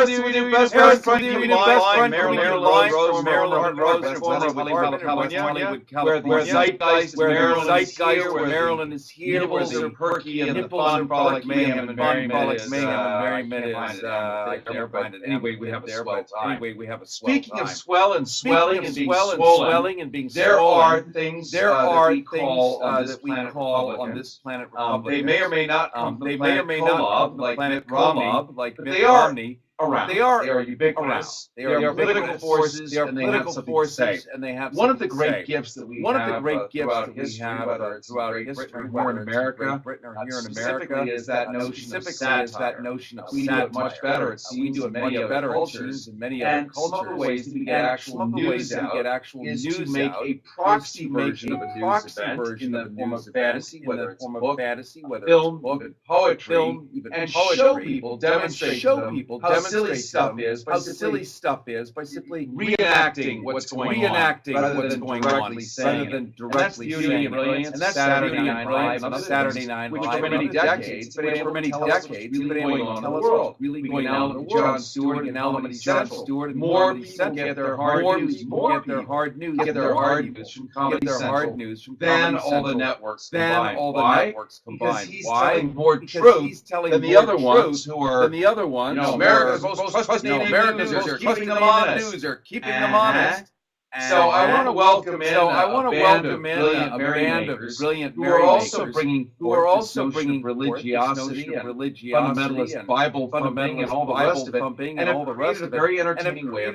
your best friend, Marilyn Rose, former California, where the zeitgeist where Maryland is here, where the perky and the fun, frolic, mayhem, and merry minutes. I can't find it. Anyway, we have a swell time. Speaking of swell and swelling and being swollen, there are things that we call on this planet Republic. They may or may not come from the planet Kolob, like Mitt Romney, but they are around. They are ubiquitous. They are political forces, and they have something to say. One of the great gifts that we have throughout history, whether it's Great Britain or here in America, specifically is that notion of satire. We do it much better. It seems in many other cultures. And some of the ways that we get actual news out is to make a proxy version of a news event in the form of fantasy, whether it's book, film, even poetry, and show people, demonstrate to them how silly stuff is by simply reenacting what's going on rather than directly saying it. And that's the beauty and brilliance of Saturday Night Live and other things, which for many decades have been able to tell us what's really going on in the world. We can now look at Jon Stewart and Comedy Central. More people get their hard news, more people get their hard news from Comedy Central than all the networks combined. Why? Because he's telling more truth than the other ones who are, America's most trusted news are keeping them honest. So I want to welcome in a band of brilliant who are also bringing forth this notion of religiosity and fundamentalist Bible thumping and all the rest of it, and have created a very entertaining way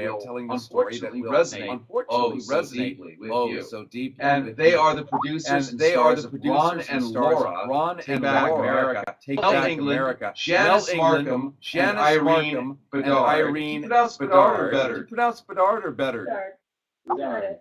of telling the story that will unfortunately resonate so deeply with you. And they are the producers and stars of Ron and Laura, Take Back America, Mel England, Janice Markham, and Irene Bedard. Do you pronounce Bedard or better? Bedard.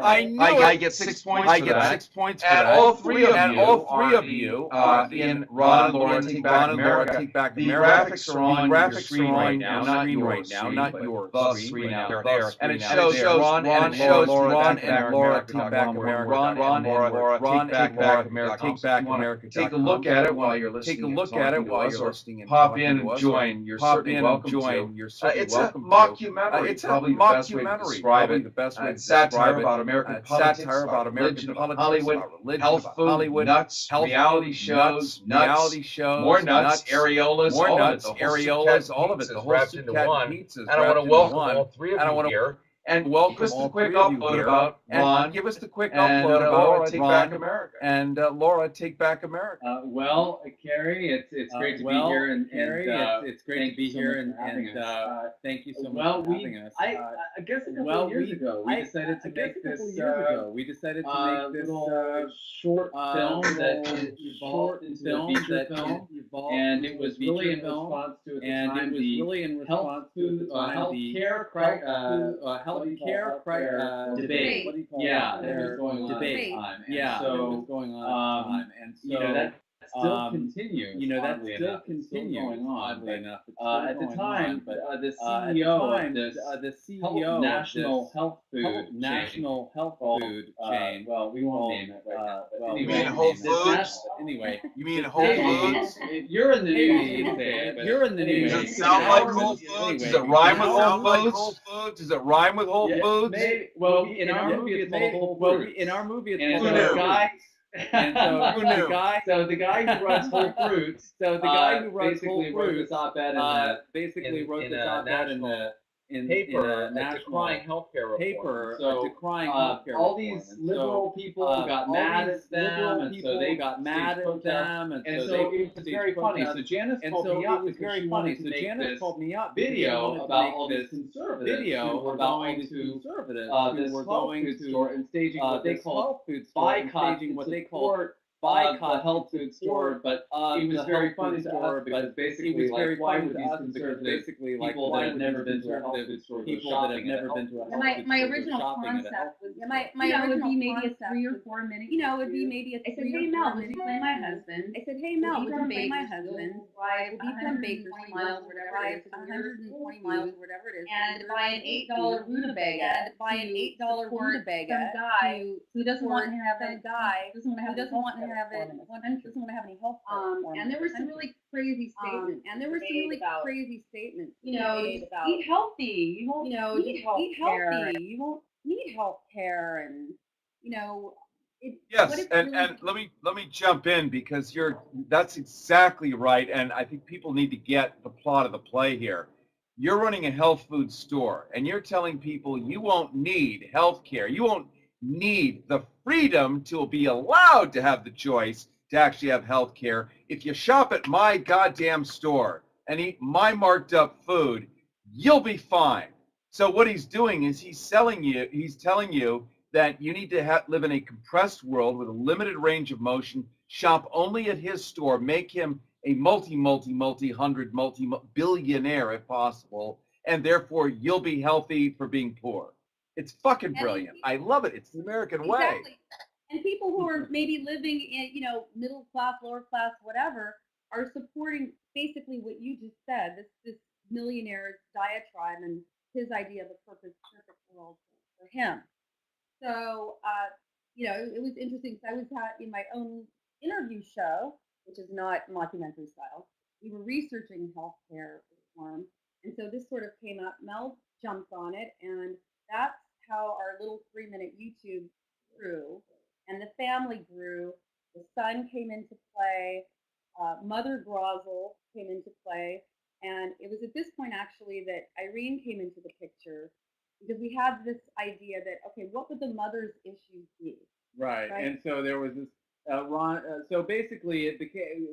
I knew it. I get 6 points for that. And all three of you in Ron and Laura Take Back America. The graphics are on your screen right now, not your screen, but the screen out there. And it shows Ron and Laura Take Back America. Ron and Laura Take Back America. Take a look at it while you're listening and talking to us, or pop in and join. You're certainly welcome to. It's a mockumentary. It's probably the best way to describe it. Satire about American politics, religion, Hollywood, health, food, nuts, reality shows, more nuts, areolas, all of it, the whole soup cat pizza. And I want to welcome all three of you here. And give us the quick upload about Ron. Give us the quick upload about Laura Take Back America. And Laura Take Back America. Well, Carrie, it's great to be here, and it's great to be here, and thank you so much for having us. I guess a couple of years ago we decided to make this little short film that evolved into a feature film, and it was really in response to the healthcare debate. Yeah, that was going on at the time. Yeah, that was going on at the time, and so that still continues. Going on. At the time, the CEO of this National Health Food chain. Well, we won't name it right now. But you mean Whole Foods? Anyway, you mean Whole Foods? You're in the news. You're in the news. Does it sound like Whole Foods? Does it rhyme with Whole Foods? Does it rhyme with Whole Foods? Well, in our movie, it's called Whole Foods. In our movie, it's called Guy. And so the guy who runs Whole Foods, basically wrote this op-ed in the decrying healthcare reform. So all these liberal people got mad at them, and so they got mad at them, and so it was very funny. So Janice called me up because she wanted to make this video about all these conservatives who were going to this health food store and staging what they called boycott the health food store, but it was very funny to us because basically, like, why would these conservative people that have never been to a health food store go shopping at a health food store? My original concept was, it would be maybe a 3 or 4 minute, it would be maybe a 3 or 4 minute. Play my husband. I said, hey Mel, would you play my husband? Why would be from Bakersfield, miles, whatever it is, 120 miles, whatever it is, and buy an $8 rutabaga, from guy who doesn't want to have have it. Doesn't want to have any health. And there were some really crazy statements. You know, eat healthy. You won't. Eat healthy. You won't need health care, and you know. Yes, and let me jump in because that's exactly right, and I think people need to get the plot of the play here. You're running a health food store, and you're telling people you won't need health care. You won't need the freedom to be allowed to have the choice to actually have health care. If you shop at my goddamn store and eat my marked up food, you'll be fine. So what he's doing is he's telling you that you need to live in a compressed world with a limited range of motion, shop only at his store, make him a multi-hundred, multi-billionaire if possible, and therefore you'll be healthy for being poor. It's fucking brilliant. I love it. It's the American way. And people who are maybe living in, middle class, lower class, whatever, are supporting basically what you just said, this millionaire's diatribe and his idea of a perfect world for him. So, it was interesting. So I was in my own interview show, which is not mockumentary style. We were researching healthcare reform, and so this sort of came up. Mel jumped on it, and that's how our little 3-minute YouTube grew, and the family grew. The son came into play. Mother Grozzle came into play, and it was at this point actually that Irene came into the picture. Because we had this idea that, okay, what would the mother's issues be? Right. And so there was this, so basically it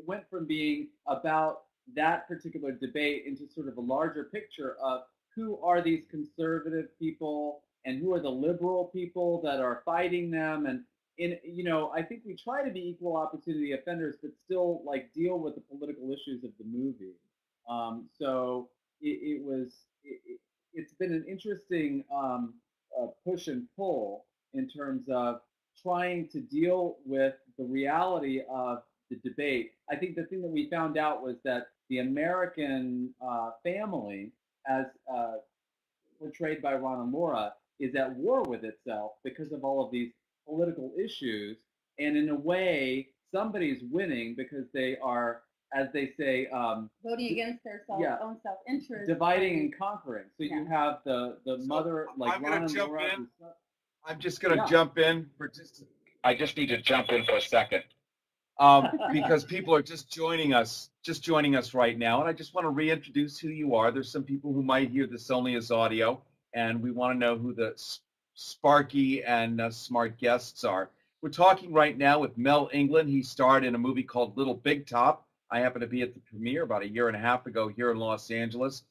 went from being about that particular debate into sort of a larger picture of who are these conservative people and who are the liberal people that are fighting them. And, I think we try to be equal opportunity offenders, but still deal with the political issues of the movie. So it's been an interesting push and pull in terms of trying to deal with the reality of the debate. I think the thing that we found out was that the American family, as portrayed by Ron and Laura, is at war with itself because of all of these political issues. And in a way, somebody's winning because they are, as they say, voting against their own self-interest, dividing and conquering. So you have the mother, I'm going to jump in. I'm just going to jump in I just need to jump in for a second because people are just joining us right now, and I just want to reintroduce who you are. There's some people who might hear this only as audio, and we want to know who the sparky and smart guests are. We're talking right now with Mel England. He starred in a movie called Little Big Top. I happened to be at the premiere about a year and a half ago here in Los Angeles.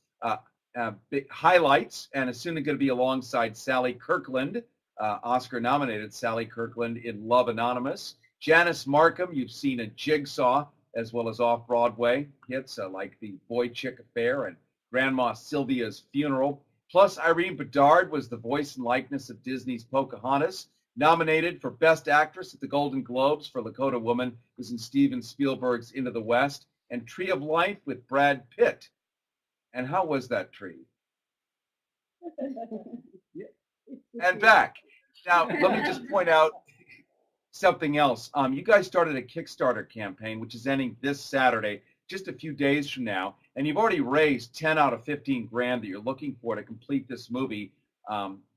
Big highlights, and is soon going to be alongside Sally Kirkland, Oscar-nominated Sally Kirkland in Love Anonymous. Janice Markham, you've seen in Jigsaw, as well as off-Broadway hits like The Boy-Chick Affair and Grandma Sylvia's Funeral. Plus, Irene Bedard was the voice and likeness of Disney's Pocahontas. Nominated for Best Actress at the Golden Globes for Lakota Woman was in Steven Spielberg's Into the West, and Tree of Life with Brad Pitt. And how was that tree? And back. Now, let me just point out something else. You guys started a Kickstarter campaign, which is ending this Saturday, just a few days from now, and you've already raised 10 out of 15 grand that you're looking for to complete this movie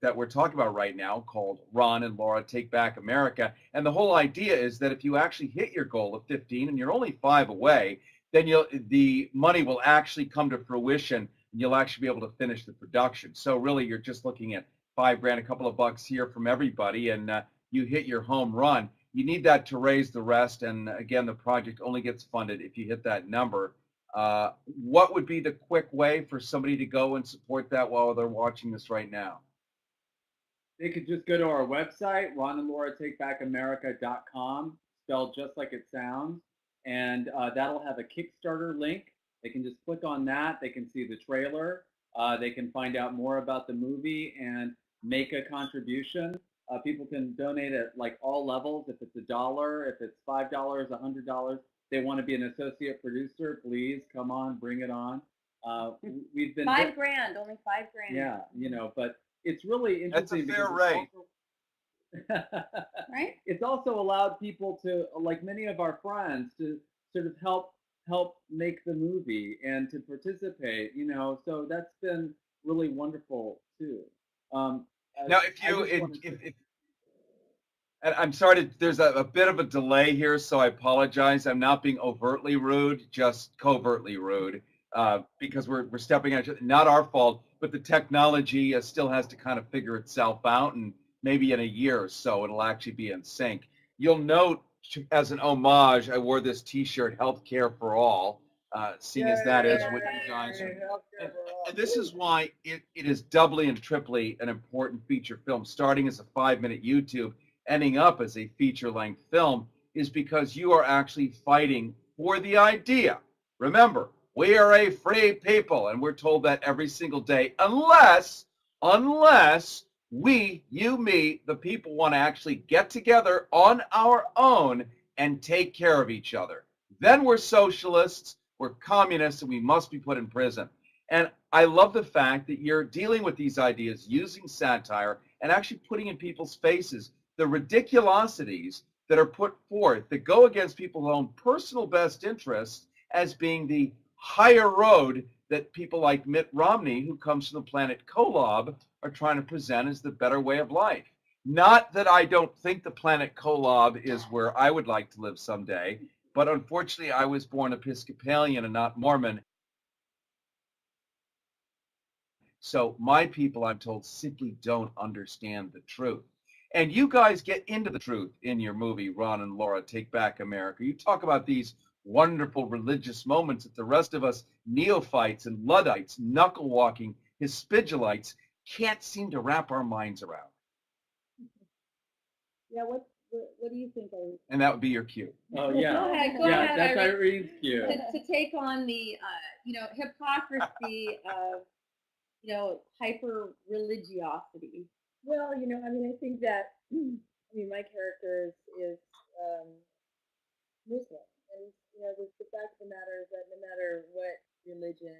that we're talking about right now, called Ron and Laura Take Back America. And the whole idea is that if you actually hit your goal of 15 and you're only 5 away, then the money will actually come to fruition and you'll actually be able to finish the production. So really, you're just looking at 5 grand, a couple of bucks here from everybody, and you hit your home run. You need that to raise the rest. And again, the project only gets funded if you hit that number. What would be the quick way for somebody to go and support that while they're watching this right now? They could just go to our website, ronandlauratakebackamerica.com, spelled just like it sounds, and that'll have a Kickstarter link. They can just click on that. They can see the trailer. They can find out more about the movie and make a contribution. People can donate at all levels. If it's $1, if it's $5, $100, they want to be an associate producer, please come on, bring it on. We've been $5 grand, only $5 grand. Yeah, but it's really interesting. That's a fair rate. Right? It's also allowed people to, like many of our friends, to sort of help make the movie and to participate. You know, so that's been really wonderful too. Now, if and I'm sorry, there's a bit of a delay here, so I apologize. I'm not being overtly rude, just covertly rude, because we're stepping on, not our fault, but the technology still has to kind of figure itself out, and maybe in a year or so it'll actually be in sync. You'll note, as an homage, I wore this T-shirt, "Healthcare for All," seeing as that is what you guys are. And this is why it is doubly and triply an important feature film, starting as a 5-minute YouTube, ending up as a feature-length film, is because you are actually fighting for the idea. Remember, we are a free people, and we're told that every single day, unless we, you, me, the people, want to actually get together on our own and take care of each other. Then we're socialists, we're communists, and we must be put in prison. And I love the fact that you're dealing with these ideas using satire and actually putting in people's faces the ridiculosities that are put forth that go against people's own personal best interests as being the higher road that people like Mitt Romney, who comes from the planet Kolob, are trying to present as the better way of life. Not that I don't think the planet Kolob is where I would like to live someday, but unfortunately I was born Episcopalian and not Mormon. So my people, I'm told, simply don't understand the truth. And you guys get into the truth in your movie, Ron and Laura, Take Back America. You talk about these wonderful religious moments that the rest of us neophytes and Luddites, knuckle-walking Hispidulates can't seem to wrap our minds around. Yeah, what do you think, Irene? And that would be your cue. Oh, yeah. Go ahead, That's Irene. Irene's cue. To take on the, hypocrisy of, hyper religiosity. Well, I mean, I think that, my character is Muslim, and the fact of the matter is that no matter what religion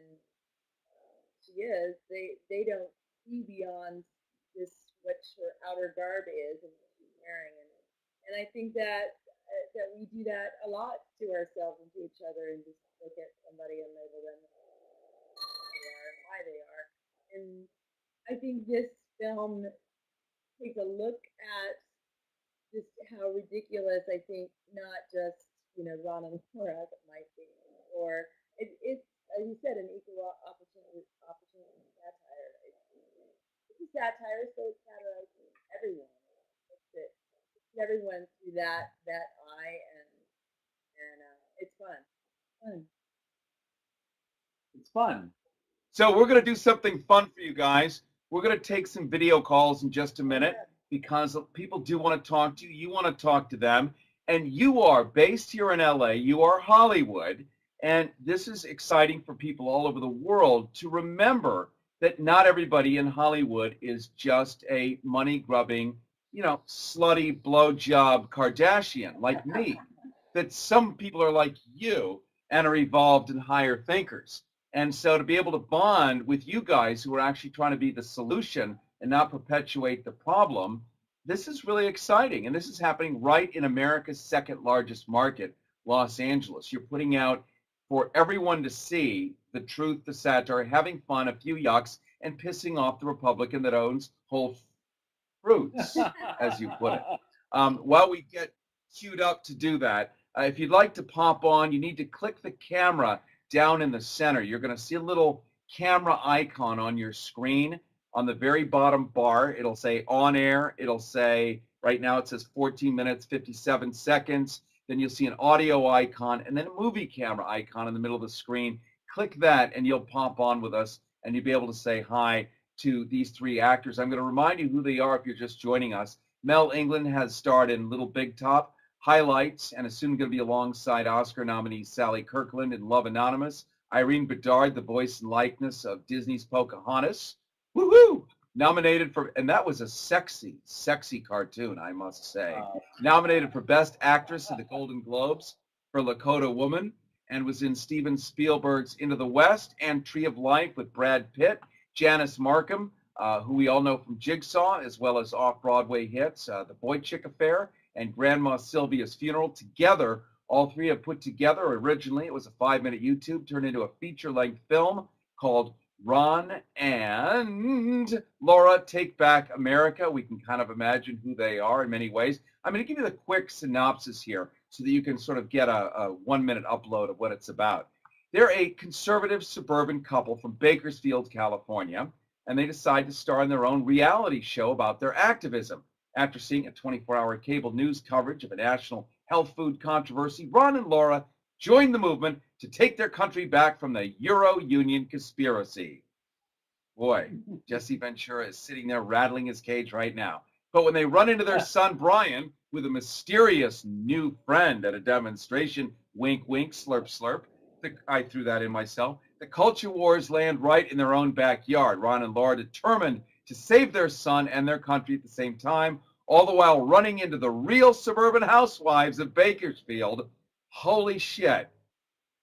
she is, they don't see beyond this what her outer garb is and what she's wearing, and I think that we do that a lot to ourselves and to each other, and just look at somebody and label them who they are and why they are, and I think this film takes a look at just how ridiculous I think not just Ron and Laura might be, or it's as you said, an equal opportunity satire. It's a satire, so it's satirizing everyone. It's everyone through that eye, and it's fun. It's fun. So we're going to do something fun for you guys. We're going to take some video calls in just a minute because people do want to talk to you. You want to talk to them. And you are based here in LA. You are Hollywood. And this is exciting for people all over the world to remember that not everybody in Hollywood is just a money-grubbing, slutty blowjob Kardashian like me. That some people are like you and are evolved and higher thinkers. And so to be able to bond with you guys who are actually trying to be the solution and not perpetuate the problem, this is really exciting. And this is happening right in America's second largest market, Los Angeles. You're putting out for everyone to see the truth, the satire, having fun, a few yucks, and pissing off the Republican that owns Whole Fruits, as you put it. While we get queued up to do that, if you'd like to pop on, you need to click the camera down in the center. You're going to see a little camera icon on your screen on the very bottom bar. It'll say on air. It'll say, right now it says 14 minutes, 57 seconds. Then you'll see an audio icon and then a movie camera icon in the middle of the screen. Click that and you'll pop on with us and you'll be able to say hi to these three actors. I'm going to remind you who they are if you're just joining us. Mel England has starred in Little Big Top, Highlights, and is soon going to be alongside Oscar nominee Sally Kirkland in Love Anonymous. Irene Bedard, the voice and likeness of Disney's Pocahontas. Woohoo! Nominated for, and that was a sexy, sexy cartoon, I must say. Nominated for Best Actress at the Golden Globes for Lakota Woman, and was in Steven Spielberg's Into the West and Tree of Life with Brad Pitt. Janice Markham, who we all know from Jigsaw, as well as off-Broadway hits, The Boy Chick Affair and Grandma Sylvia's Funeral. Together, all three have put together, originally it was a 5-minute YouTube, turned into a feature-length film called Ron and Laura Take Back America. We can kind of imagine who they are in many ways. I'm going to give you the quick synopsis here so that you can sort of get a 1-minute upload of what it's about. They're a conservative suburban couple from Bakersfield, California, and they decide to star in their own reality show about their activism. After seeing a 24-hour cable news coverage of a national health food controversy, Ron and Laura join the movement to take their country back from the Euro Union conspiracy. Boy, Jesse Ventura is sitting there rattling his cage right now. But when they run into their son Brian with a mysterious new friend at a demonstration, wink, wink, slurp, slurp, I threw that in myself, the culture wars land right in their own backyard. Ron and Laura determined to save their son and their country at the same time, all the while running into the real suburban housewives of Bakersfield. Holy shit.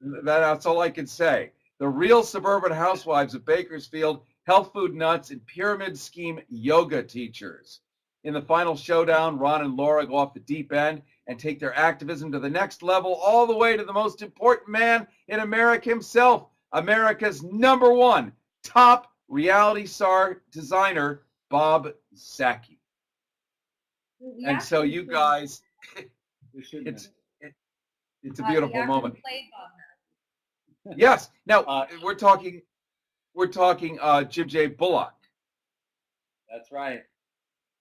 That's all I can say. The real suburban housewives of Bakersfield, health food nuts, and pyramid scheme yoga teachers. In the final showdown, Ron and Laura go off the deep end and take their activism to the next level, all the way to the most important man in America himself, America's #1 top reality star designer, Bob Zaki. And so you guys, it's a beautiful moment. Yes. Now we're talking Jim J. Bullock. That's right.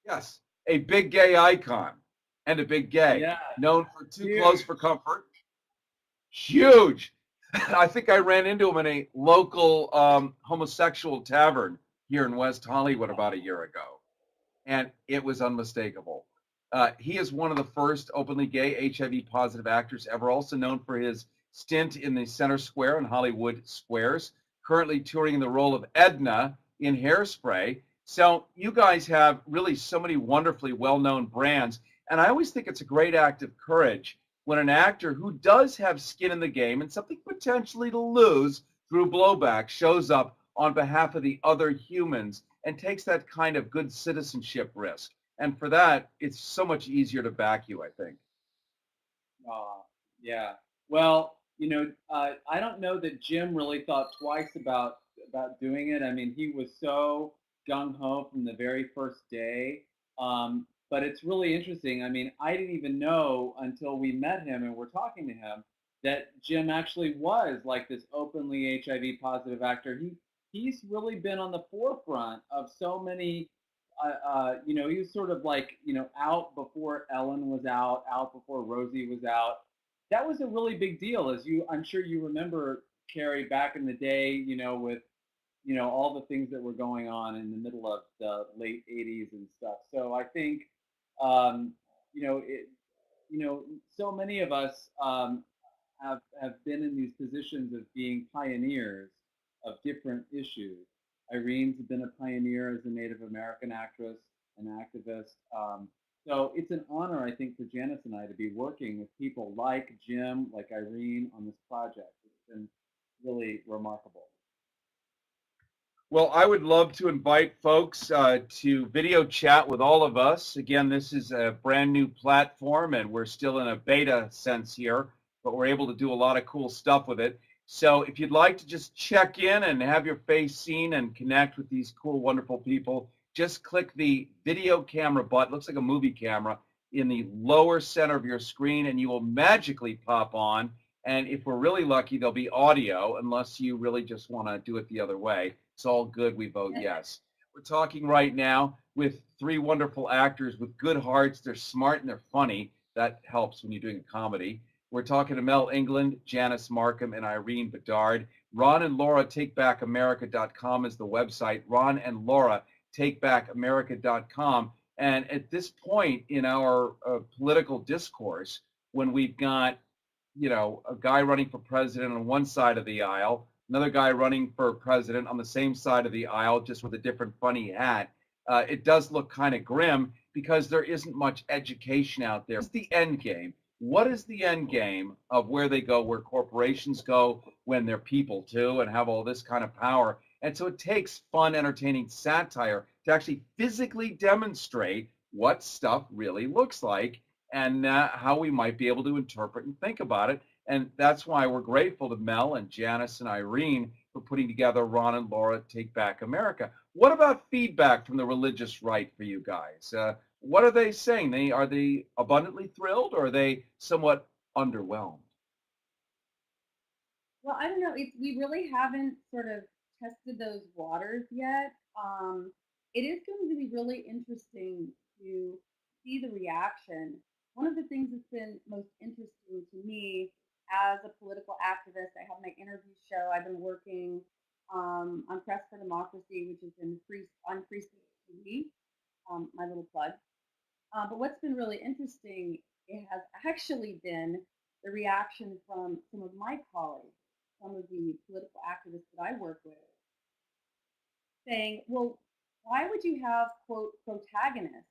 Yes, a big gay icon and a big gay, known for Too Close for Comfort. Huge. I think I ran into him in a local homosexual tavern here in West Hollywood about a year ago, and it was unmistakable. He is one of the first openly gay HIV-positive actors ever, also known for his stint in the Center Square and Hollywood Squares, currently touring in the role of Edna in Hairspray. So you guys have really so many wonderfully well-known brands, and I always think it's a great act of courage when an actor who does have skin in the game and something potentially to lose through blowback shows up on behalf of the other humans and takes that kind of good citizenship risk. And for that, it's so much easier to back you, I think. Yeah. Well, I don't know that Jim really thought twice about doing it. I mean, he was so gung-ho from the very first day. But it's really interesting. I mean, I didn't even know until we met him and we're talking to him that Jim actually was like this openly HIV positive actor. He's really been on the forefront of so many, he was sort of like, out before Ellen was out before Rosie was out. That was a really big deal, I'm sure you remember, Carrie, back in the day, with all the things that were going on in the middle of the late 80s and stuff. So I think, so many of us have been in these positions of being pioneers of different issues. Irene's been a pioneer as a Native American actress, an activist. So it's an honor, I think, for Janice and I to be working with people like Jim, like Irene on this project. It's been really remarkable. Well, I would love to invite folks to video chat with all of us. Again, this is a brand new platform, and we're still in a beta sense here, but we're able to do a lot of cool stuff with it. So if you'd like to just check in and have your face seen and connect with these cool, wonderful people, just click the video camera button. It looks like a movie camera in the lower center of your screen, and you will magically pop on. And if we're really lucky, there'll be audio, unless you really just want to do it the other way. It's all good. We vote yes. We're talking right now with 3 wonderful actors with good hearts. They're smart and they're funny. That helps when you're doing a comedy. We're talking to Mel England, Janice Markham, and Irene Bedard. Ron and Laura TakeBackAmerica.com is the website. Ron and Laura TakeBackAmerica.com. And at this point in our political discourse, when we've got, a guy running for president on one side of the aisle, another guy running for president on the same side of the aisle, just with a different funny hat, it does look kind of grim because there isn't much education out there. What's the end game? What is the end game of where they go, where corporations go when they're people too and have all this kind of power? And so it takes fun, entertaining satire to actually physically demonstrate what stuff really looks like and how we might be able to interpret and think about it. And that's why we're grateful to Mel and Janice and Irene for putting together Ron and Laura Take Back America. What about feedback from the religious right for you guys? What are they saying? Are they abundantly thrilled, or are they somewhat underwhelmed? Well, I don't know. We really haven't sort of tested those waters yet. It is going to be really interesting to see the reaction. One of the things that's been most interesting to me as a political activist, I have my interview show. I've been working on Press for Democracy, which is on Free Speech TV, my little plug. But what's been really interesting, it has actually been the reaction from some of my colleagues, some of the political activists that I work with, saying, well, why would you have, quote, protagonists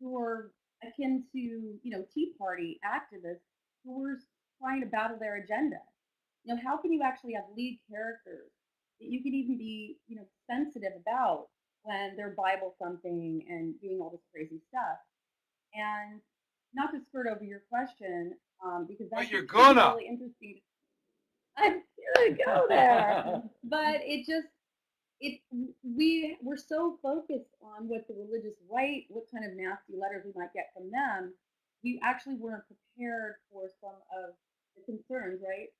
who are akin to, Tea Party activists who were trying to battle their agenda? How can you actually have lead characters that you can even be, sensitive about when they're Bible thumping and doing all this crazy stuff? And not to skirt over your question, because that's really interesting. I'm gonna go there, but we're so focused on what the religious right, what kind of nasty letters we might get from them. We actually weren't prepared for some of the concerns, right?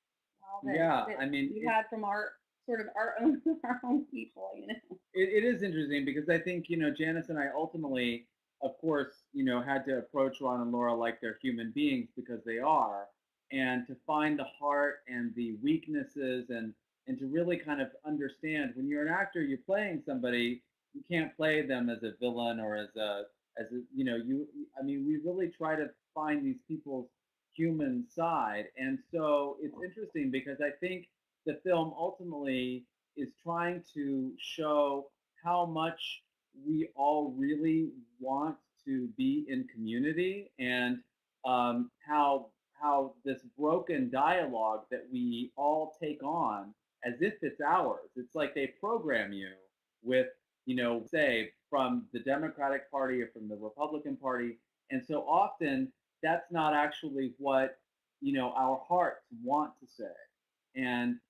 We had from our own people, It is interesting because I think, Janice and I ultimately, of course, had to approach Ron and Laura like they're human beings, because they are, and to find the heart and the weaknesses and to really kind of understand, when you're an actor, you're playing somebody, you can't play them as a villain or as a we really try to find these people's human side. And so it's interesting because I think the film ultimately is trying to show how much we all really want to be in community, and how this broken dialogue that we all take on as if it's ours. It's like they program you with, say, from the Democratic Party or from the Republican Party. And so often that's not actually what, our hearts want to say. And,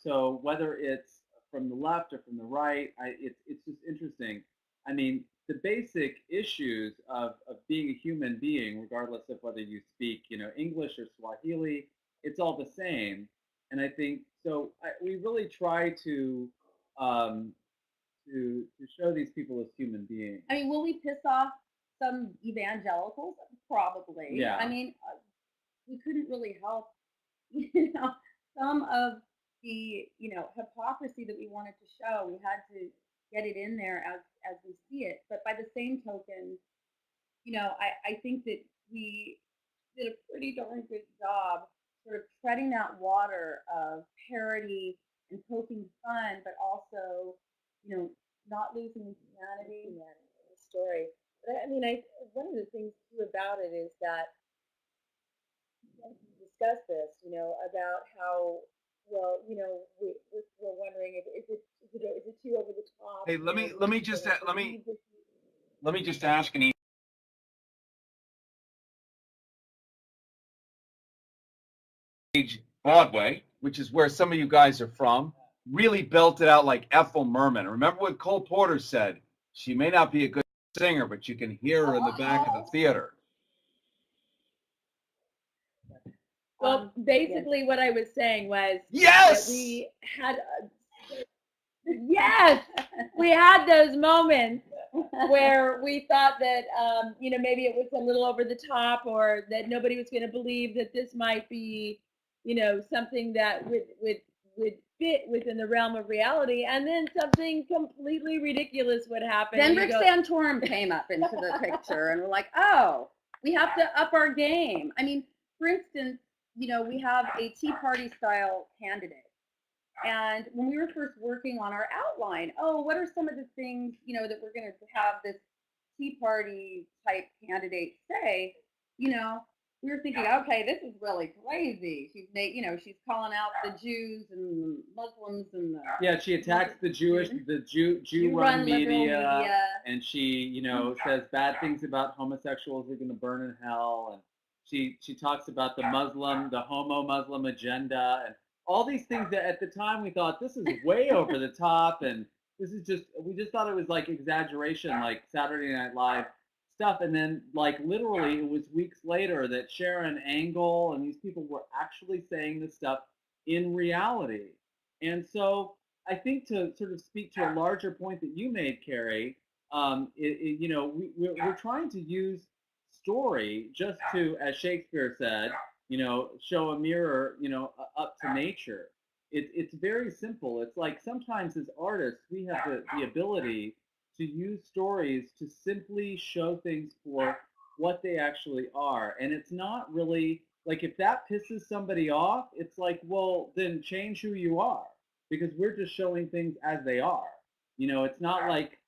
so whether it's from the left or from the right, it's just interesting. I mean, the basic issues of being a human being, regardless of whether you speak, English or Swahili, it's all the same. And I think so. We really try to show these people as human beings. I mean, will we piss off some evangelicals? Probably. Yeah. I mean, we couldn't really help, some of the, hypocrisy that we wanted to show. We had to get it in there as we see it. But by the same token, I think that we did a pretty darn good job sort of treading that water of parody and poking fun, but also, not losing humanity in the story. But I mean, one of the things too about it is that we discuss this, about how, well, we're wondering if is it too over the top. Hey, let me just ask an Broadway, which is where some of you guys are from, really belted out like Ethel Merman. Remember what Cole Porter said? She may not be a good singer, but you can hear her in the back of the theater. Well, basically what I was saying was yes, that we had we had those moments where we thought that maybe it was a little over the top, or that nobody was going to believe that this might be something that would fit within the realm of reality, and then something completely ridiculous would happen. Then Rick Santorum came up into the picture, and we're like, oh, we have to up our game. I mean, for instance, we have a Tea Party style candidate. And when we were first working on our outline, what are some of the things, that we're going to have this Tea Party type candidate say? we were thinking, okay, this is really crazy. She's she's calling out the Jews and the Muslims and yeah, she attacks the Jew-run media, and she, says bad things about homosexuals are going to burn in hell, and she talks about the homo-Muslim agenda, and all these things that at the time we thought this is way over the top, and we just thought it was like exaggeration, like Saturday Night Live stuff. And then like literally it was weeks later that Sharon Angle and these people were actually saying this stuff in reality. And so I think to sort of speak to a larger point that you made, Carrie, we're trying to use story just to, as Shakespeare said, show a mirror, up to nature. It's very simple. It's like sometimes as artists, we have the ability to use stories to simply show things for what they actually are. And it's not really, like if that pisses somebody off, it's like, well, then change who you are. Because we're just showing things as they are. It's not like,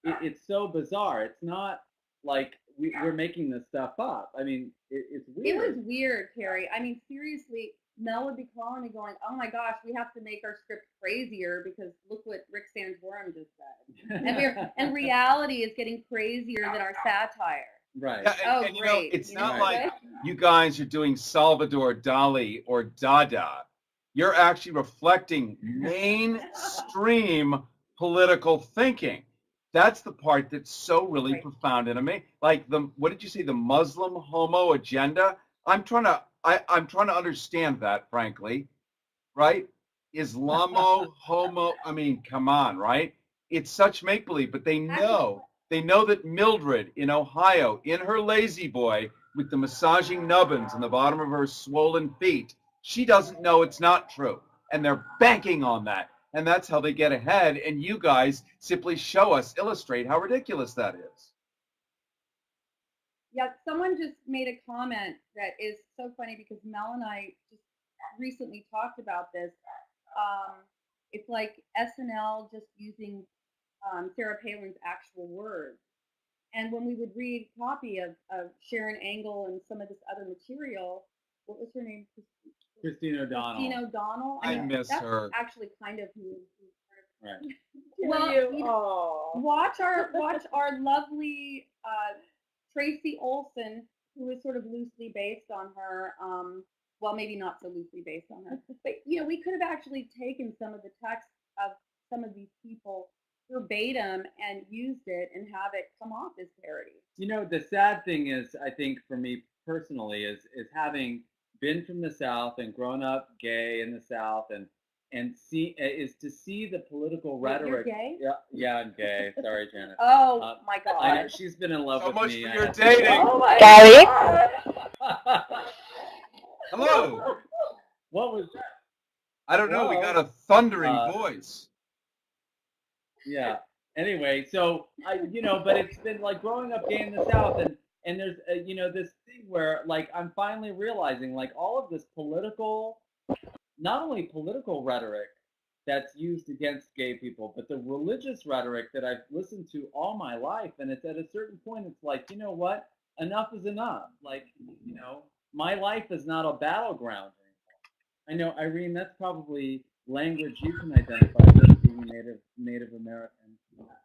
it's so bizarre. It's not like we're making this stuff up. I mean, it's weird. It was weird, Carrie. I mean, seriously, Mel would be calling me going, oh my gosh, we have to make our script crazier because look what Rick Santorum just said. And reality is getting crazier than our satire. Right. Yeah, and great. It's not like you guys are doing Salvador Dali or Dada. You're actually reflecting mainstream political thinking. That's the part that's so really profound and amazing. Like what did you say? The Muslim homo agenda. I'm trying to understand that, frankly, right? Islamo homo. I mean, come on, right? It's such make believe, but they know that Mildred in Ohio, in her lazy boy with the massaging nubbins in the bottom of her swollen feet, she doesn't know it's not true, and they're banking on that. And that's how they get ahead, and you guys simply illustrate how ridiculous that is. Yeah, someone just made a comment that is so funny because Mel and I just recently talked about this. It's like SNL just using Sarah Palin's actual words. And when we would read copy of Sharon Angle and some of this other material, what was her name? Christine O'Donnell. Christine O'Donnell. I miss her. Actually, kind of who. Right. Well, watch our lovely Tracy Olson, who is sort of loosely based on her. Well, maybe not so loosely based on her, but we could have actually taken some of the text of some of these people verbatim and used it and have it come off as parody. The sad thing is, I think for me personally, is having been from the South and grown up gay in the South and to see the political rhetoric. You're gay? Yeah, I'm gay. Sorry, Janet. Oh my God! I know, she's been in love so with much me. For your dating. Oh my God. Hello. What was that? I don't know. We got a thundering voice. Yeah. Anyway, so but it's been like growing up gay in the South, and there's this thing where like I'm finally realizing like all of this not only political rhetoric that's used against gay people, but the religious rhetoric that I've listened to all my life, and it's at a certain point it's like, you know what? Enough is enough. Like, my life is not a battleground anymore. I know, Irene, that's probably language you can identify with being a Native American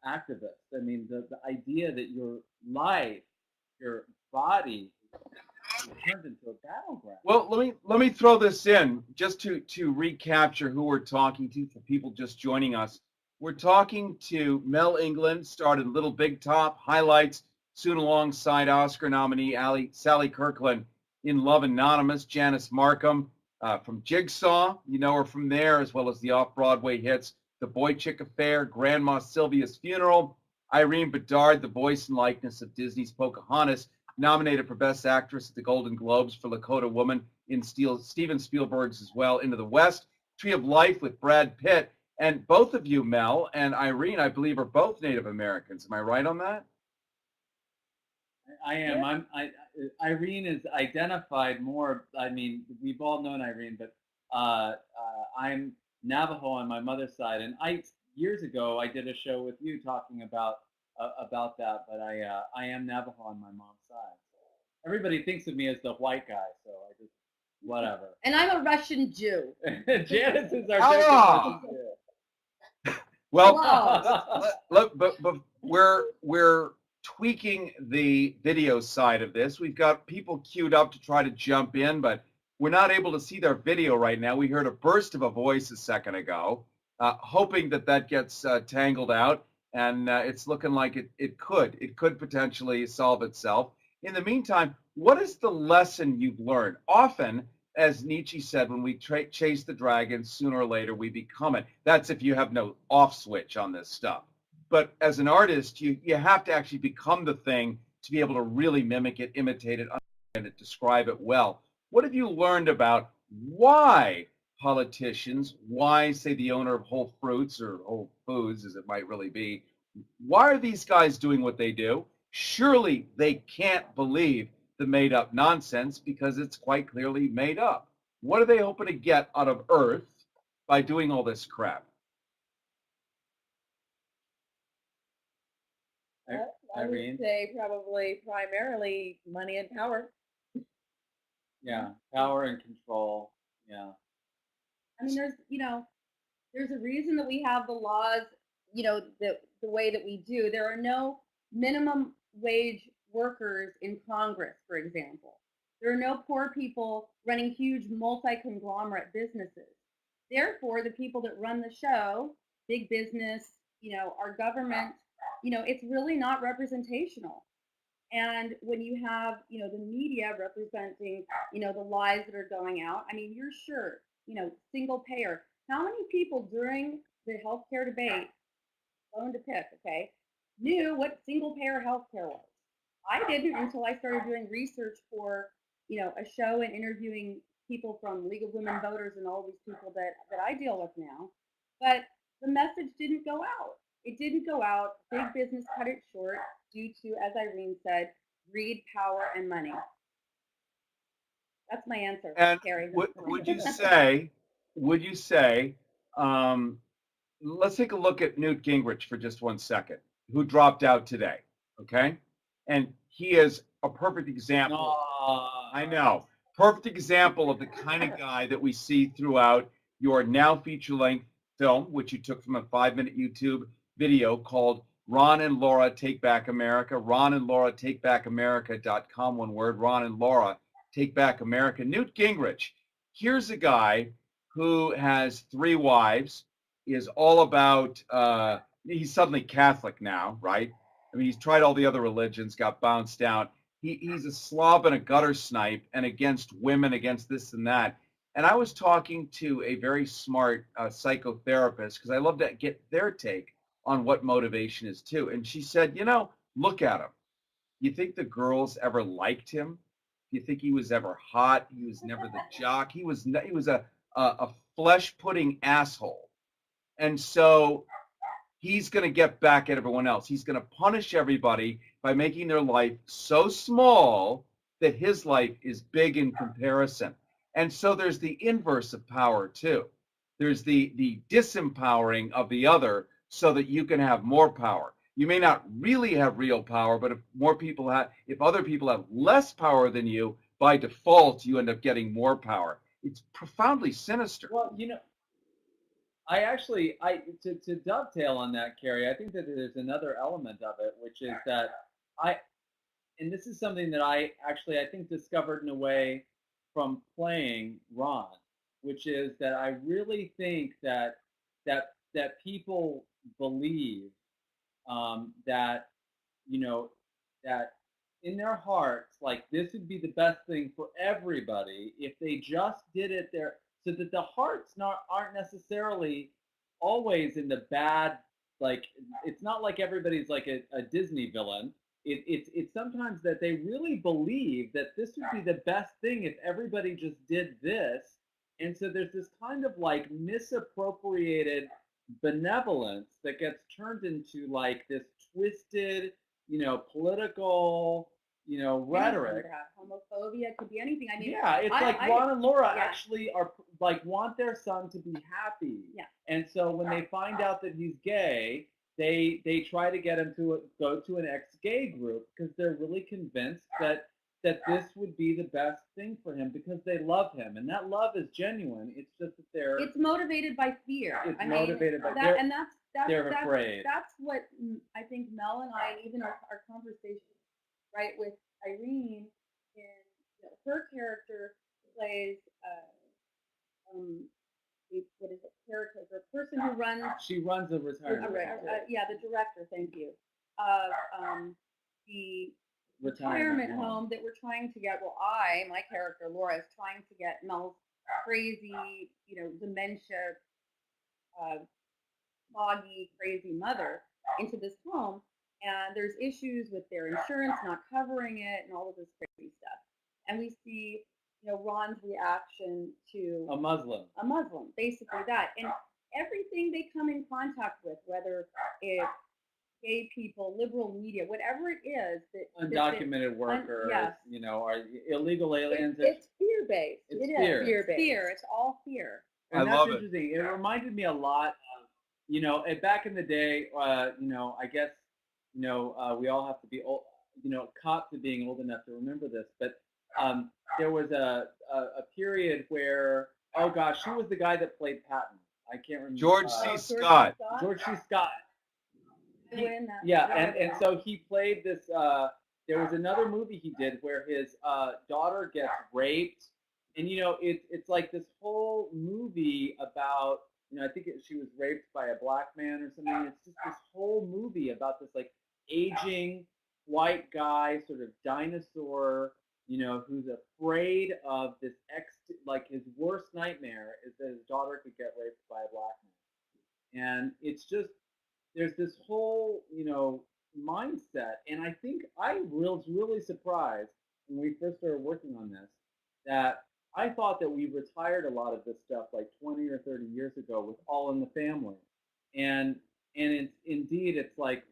activist. I mean, the idea that your life, your body is turned into a battleground. Well, let me throw this in just to recapture who we're talking to for people just joining us. We're talking to Mel England, starred in Little Big Top, highlights, soon alongside Oscar nominee Sally Kirkland in Love Anonymous, Janice Markham from Jigsaw, you know her from there, as well as the off-Broadway hits The Boy Chick Affair, Grandma Sylvia's Funeral, Irene Bedard, the voice and likeness of Disney's Pocahontas, nominated for Best Actress at the Golden Globes for Lakota Woman in Steven Spielberg's as well, Into the West, Tree of Life with Brad Pitt, and both of you, Mel and Irene, I believe, are both Native Americans. Am I right on that? I am. Yeah. Irene is identified more. I mean, we've all known Irene, but I'm Navajo on my mother's side, and years ago I did a show with you talking about that. But I am Navajo on my mom's side. everybody thinks of me as the white guy, so I just whatever. And I'm a Russian Jew. Janice is our Russian Jew. Well, look, but we're tweaking the video side of this. We've got people queued up to try to jump in, but we're not able to see their video right now. We heard a burst of a voice a second ago, hoping that gets tangled out, and it's looking like it could potentially solve itself. In the meantime, what is the lesson you've learned? Often, as Nietzsche said, when we chase the dragon, sooner or later we become it. That's if you have no off switch on this stuff. But as an artist, you have to actually become the thing to be able to really mimic it, imitate it, understand it, describe it well. What have you learned about why politicians, why, say, the owner of Whole Fruits or Whole Foods, as it might really be, why are these guys doing what they do? Surely they can't believe the made-up nonsense because it's quite clearly made up. What are they hoping to get out of Earth by doing all this crap? I would say probably primarily money and power. Yeah, power and control. Yeah. I mean, there's a reason that we have the laws, the way that we do. There are no minimum wage workers in Congress, for example. There are no poor people running huge multi-conglomerate businesses. Therefore, the people that run the show, big business, our government, it's really not representational. And when you have, the media representing, the lies that are going out, I mean, you're sure, single payer. How many people during the healthcare debate, going to pick, okay, knew what single payer healthcare was? I didn't until I started doing research for, a show and interviewing people from League of Women Voters and all these people that I deal with now. But the message didn't go out. It didn't go out. Big business cut it short due to, as Irene said, greed, power, and money. That's my answer, and Carrie. Would you say, let's take a look at Newt Gingrich for just 1 second, who dropped out today, okay? And he is a perfect example. I know. Perfect example of the kind of guy that we see throughout your now feature-length film, which you took from a 5-minute YouTube video called Ron and Laura Take Back America. Ron and Laura Take Back America.com, one word. Ron and Laura Take Back America. Newt Gingrich, here's a guy who has 3 wives, is all about, he's suddenly Catholic now, right? I mean, he's tried all the other religions, got bounced out. He's a slob and a gutter snipe and against women, against this and that. And I was talking to a very smart psychotherapist because I love to get their take on what motivation is too. And she said, look at him. You think the girls ever liked him? You think he was ever hot? He was never the jock. He was a flesh-putting asshole. And so he's going to get back at everyone else. He's going to punish everybody by making their life so small that his life is big in comparison. And so there's the inverse of power too. There's the disempowering of the other so that you can have more power. You may not really have real power, but if other people have less power than you, by default, you end up getting more power. It's profoundly sinister. Well, to dovetail on that, Carrie, I think that there's another element of it, which is that and this is something that I think discovered in a way from playing Ron, which is that I really think that people believe that that in their hearts, like, this would be the best thing for everybody if they just did it there, so that the hearts aren't necessarily always in the bad. Like, it's not like everybody's like a Disney villain. It's sometimes that they really believe that this would be the best thing if everybody just did this. And so there's this kind of like misappropriated benevolence that gets turned into like this twisted, political, rhetoric. Homophobia could be anything. I mean, yeah, it's Ron and Laura actually are like want their son to be happy. Yeah. And so when they find out that he's gay, they try to get him to go to an ex-gay group because they're really convinced that that this would be the best thing for him because they love him, and that love is genuine. It's just that it's motivated by fear. It's motivated by that, and they're afraid. That's what I think Mel and I, and even our conversation, right, with Irene, her character plays what is it, character, the person who runs. She runs a retirement. The director. Thank you. Of the retirement home that we're trying to get. Well, my character Laura is trying to get Mel's crazy, dementia, foggy, crazy mother into this home, and there's issues with their insurance not covering it, and all of this crazy stuff. And we see, Ron's reaction to a Muslim, basically that, and everything they come in contact with, whether it's gay people, liberal media, whatever it is, that undocumented workers, are illegal aliens. It's fear-based. It is fear-based. Fear. It's all fear. And that's interesting. It reminded me a lot of, back in the day, I guess, we all have to be old, cop to being old enough to remember this, but there was a period where, oh gosh, who was the guy that played Patton? I can't remember. George C. Scott. George C. Scott. And so he played this. There was another movie he did where his daughter gets raped, and it's like this whole movie about I think she was raped by a black man or something. It's just this whole movie about this like aging white guy, sort of dinosaur, who's afraid of this like his worst nightmare is that his daughter could get raped by a black man, and it's just. There's this whole, mindset, and I think I was really surprised when we first started working on this that I thought that we retired a lot of this stuff like 20 or 30 years ago with All in the Family, and it's like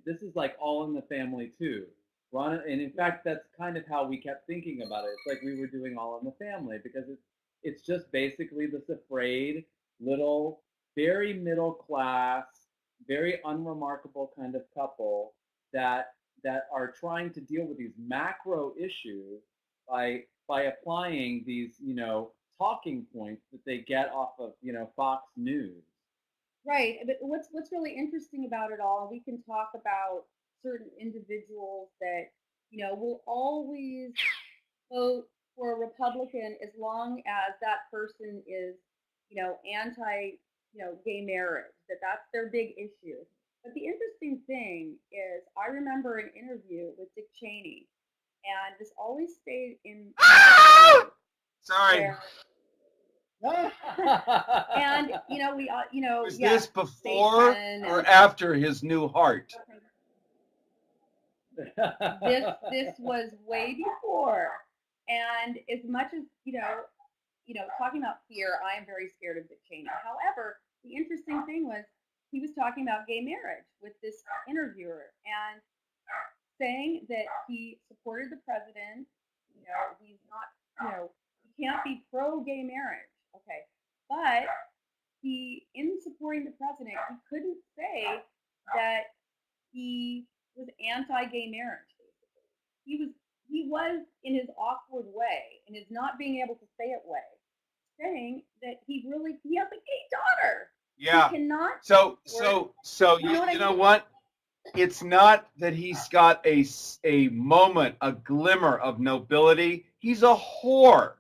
this is like All in the Family too, and in fact that's kind of how we kept thinking about it. It's like we were doing All in the Family because it's just basically this afraid little, very middle class, very unremarkable kind of couple that are trying to deal with these macro issues by applying these talking points that they get off of Fox News. Right, but what's really interesting about it all, we can talk about certain individuals that will always vote for a Republican as long as that person is anti gay marriage, that's their big issue. But the interesting thing is I remember an interview with Dick Cheney, and this always stayed in sorry. And we was this before or after his new heart? This was way before, and as much as talking about fear, I am very scared of Dick Cheney. However, the interesting thing was he was talking about gay marriage with this interviewer and saying that he supported the president. He's not, he can't be pro-gay marriage. Okay. But in supporting the president, he couldn't say that he was anti-gay marriage, basically. He was in his awkward way, in his not being able to say it way, saying that he has a gay daughter. Yeah. He cannot. So you know what? It's not that he's got a moment, a glimmer of nobility. He's a whore.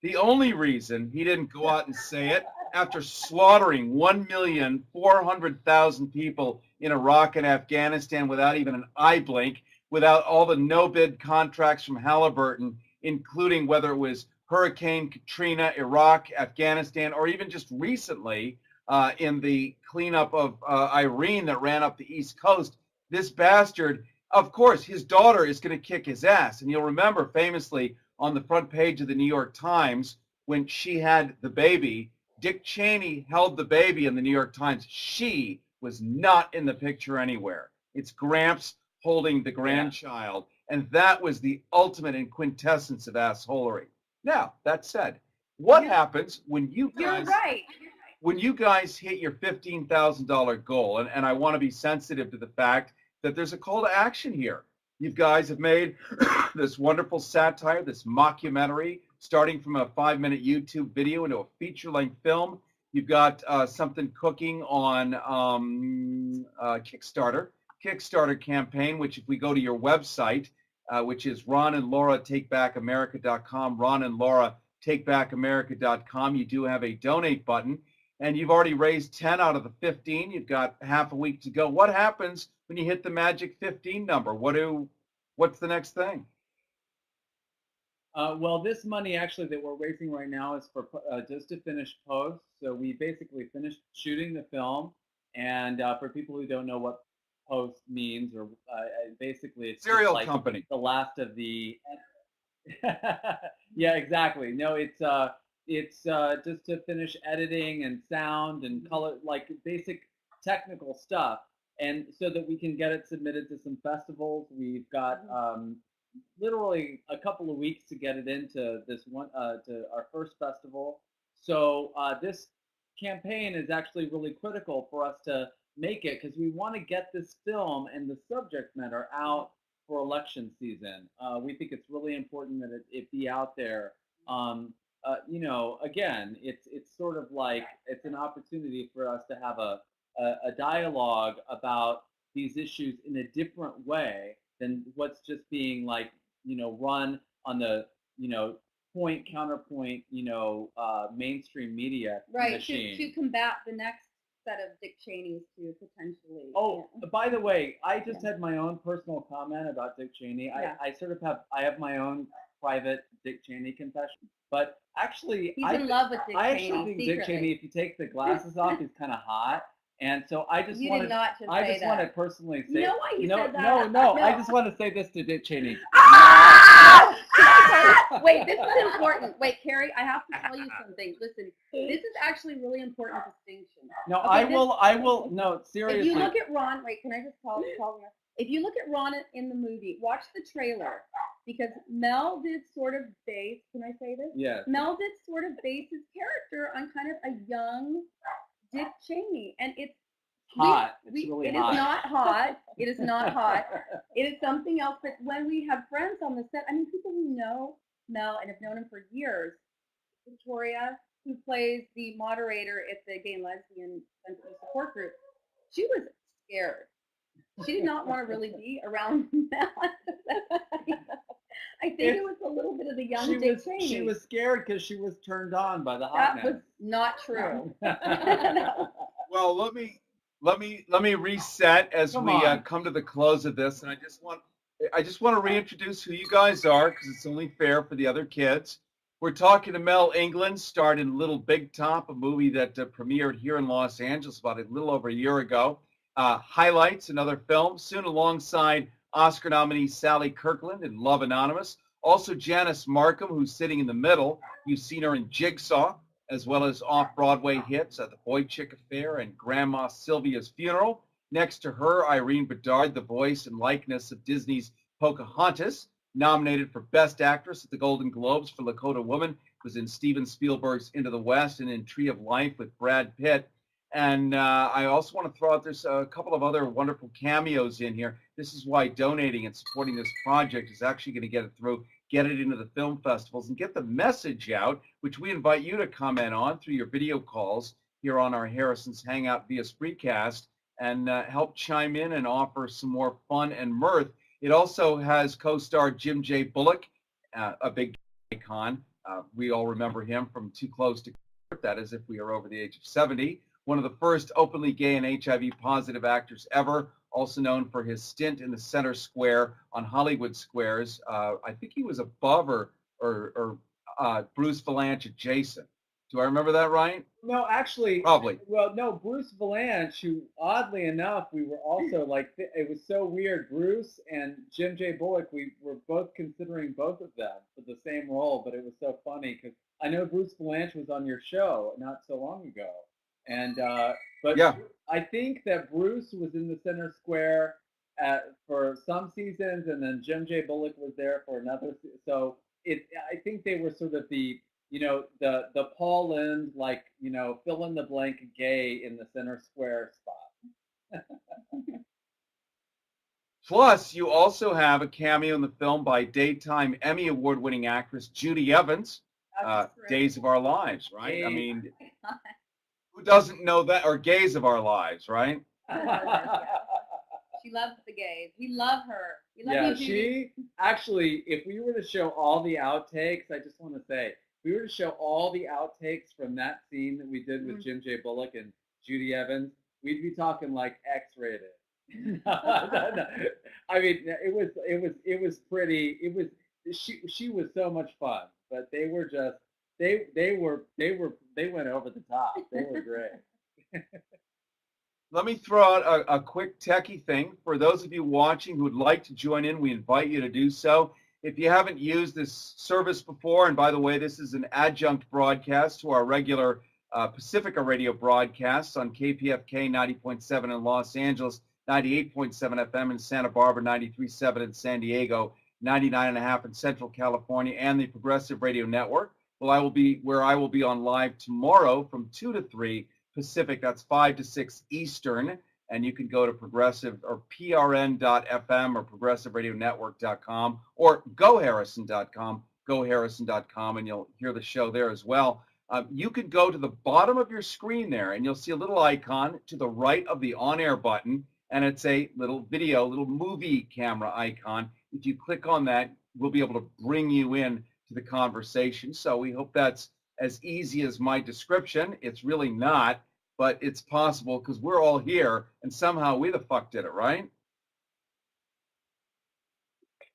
The only reason he didn't go out and say it after slaughtering 1,400,000 people in Iraq and Afghanistan without even an eye blink, without all the no-bid contracts from Halliburton, including whether it was Hurricane Katrina, Iraq, Afghanistan, or even just recently in the cleanup of Irene that ran up the East Coast. This bastard, of course, his daughter is going to kick his ass. And you'll remember famously on the front page of the New York Times when she had the baby, Dick Cheney held the baby in the New York Times. She was not in the picture anywhere. It's Gramps holding the grandchild. And that was the ultimate and quintessence of assholery. Now, that said, what happens when you guys... You're right. When you guys hit your $15,000 goal, and I want to be sensitive to the fact that there's a call to action here. You guys have made this wonderful satire, this mockumentary, starting from a 5-minute YouTube video into a feature-length film. You've got something cooking on Kickstarter campaign, which if we go to your website, which is ronandlauratakebackAmerica.com, ronandlauratakebackAmerica.com, you do have a donate button. And you've already raised 10 out of the 15. You've got half a week to go. What happens when you hit the magic 15 number? What's the next thing? Well, this money actually that we're raising right now is for just to finish post. So we basically finished shooting the film, and for people who don't know what post means, or basically it's cereal like company, the last of the. Yeah, exactly. No, it's just to finish editing and sound and color, like basic technical stuff, and so that we can get it submitted to some festivals. We've got literally a couple of weeks to get it into this one to our first festival. So this campaign is actually really critical for us to make it, because we want to get this film and the subject matter out for election season. We think it's really important that it be out there. You know, again, it's sort of like it's an opportunity for us to have a dialogue about these issues in a different way than what's just being, like, you know, run on the, you know, point counterpoint, you know, mainstream media machine. To combat the next set of Dick Cheneys to potentially. Oh, by the way, I just had my own personal comment about Dick Cheney. I sort of have my own private Dick Cheney confession, but actually, he's in love with Dick Cheney. I actually think Dick Cheney, if you take the glasses off, he's kind of hot. And so I just want to personally say. You know why you said that? No. I just want to say this to Dick Cheney. Wait, this is important. Wait, Carrie, I have to tell you something. Listen, this is actually really important distinction. No, okay, I will. No, seriously. If you look at Ron, wait, can I just call him? If you look at Ron in the movie, watch the trailer, because Mel did sort of base. Can I say this? Yeah. Mel did sort of base his character on kind of a young Dick Cheney, and it's hot. It's really hot. It is not hot. It is not hot. It is something else. But when we have friends on the set, I mean, people who know Mel and have known him for years, Victoria, who plays the moderator at the Gay and Lesbian Sensitive Support Group, she was scared. She did not want to really be around Mel. I think it was a little bit of the young Dick Cheney. She was scared because she was turned on by the hotness. That was not true. No. Well, let me reset as we come to the close of this, and I just want to reintroduce who you guys are, because it's only fair for the other kids. We're talking to Mel England, starred in Little Big Top, a movie that premiered here in Los Angeles about a little over a year ago. Highlights, another film, soon alongside Oscar nominee Sally Kirkland in Love Anonymous. Also Janice Markham, who's sitting in the middle. You've seen her in Jigsaw, as well as off-Broadway hits, The Boy Chick Affair and Grandma Sylvia's Funeral. Next to her, Irene Bedard, the voice and likeness of Disney's Pocahontas, nominated for Best Actress at the Golden Globes for Lakota Woman, was in Steven Spielberg's Into the West and in Tree of Life with Brad Pitt. And I also want to throw out, there's a couple of other wonderful cameos in here. This is why donating and supporting this project is actually going to get it through, get it into the film festivals, and get the message out, which we invite you to comment on through your video calls here on our Harrison's Hangout via Spreecast, and help chime in and offer some more fun and mirth. It also has co-star Jim J. Bullock, a big icon. We all remember him from Too Close to Comfort, that is if we are over the age of 70. One of the first openly gay and HIV-positive actors ever, also known for his stint in the Center Square on Hollywood Squares. I think he was above or Bruce Vilanch adjacent. Do I remember that right? No, actually. Probably. Well, no, Bruce Vilanch, who, oddly enough, we were also like, it was so weird. Bruce and Jim J. Bullock, we were both considering both of them for the same role, but it was so funny because I know Bruce Vilanch was on your show not so long ago. And but yeah. I think that Bruce was in the Center Square for some seasons, and then Jim J. Bullock was there for another. So I think they were sort of the Paul Lynde, like, fill in the blank gay in the Center Square spot. Plus, you also have a cameo in the film by daytime Emmy Award-winning actress Judy Evans, Days of Our Lives, right? Hey. I mean, who doesn't know that? Or Gays of Our Lives, right? She loves the gays. We love her. We love Yeah, you, Judy. she actually, if we were to show all the outtakes, I just want to say, if we were to show all the outtakes from that scene that we did with Jim J. Bullock and Judy Evans, we'd be talking like X-rated. No. I mean, it was pretty. She was so much fun, but they were just they went over the top. They were great. Let me throw out a quick techie thing. For those of you watching who would like to join in, we invite you to do so. If you haven't used this service before, and by the way, this is an adjunct broadcast to our regular Pacifica radio broadcasts on KPFK 90.7 in Los Angeles, 98.7 FM in Santa Barbara, 93.7 in San Diego, 99.5 in Central California, and the Progressive Radio Network. Well, I will be on live tomorrow from 2 to 3 Pacific. That's 5 to 6 Eastern. And you can go to progressive or prn.fm or progressiveradionetwork.com or goharrison.com, goharrison.com, and you'll hear the show there as well. You can go to the bottom of your screen there, and you'll see a little icon to the right of the on-air button, and it's a little little movie camera icon. If you click on that, we'll be able to bring you in to the conversation. So we hope that's as easy as my description. It's really not, but it's possible because we're all here, and somehow we the fuck did it, right?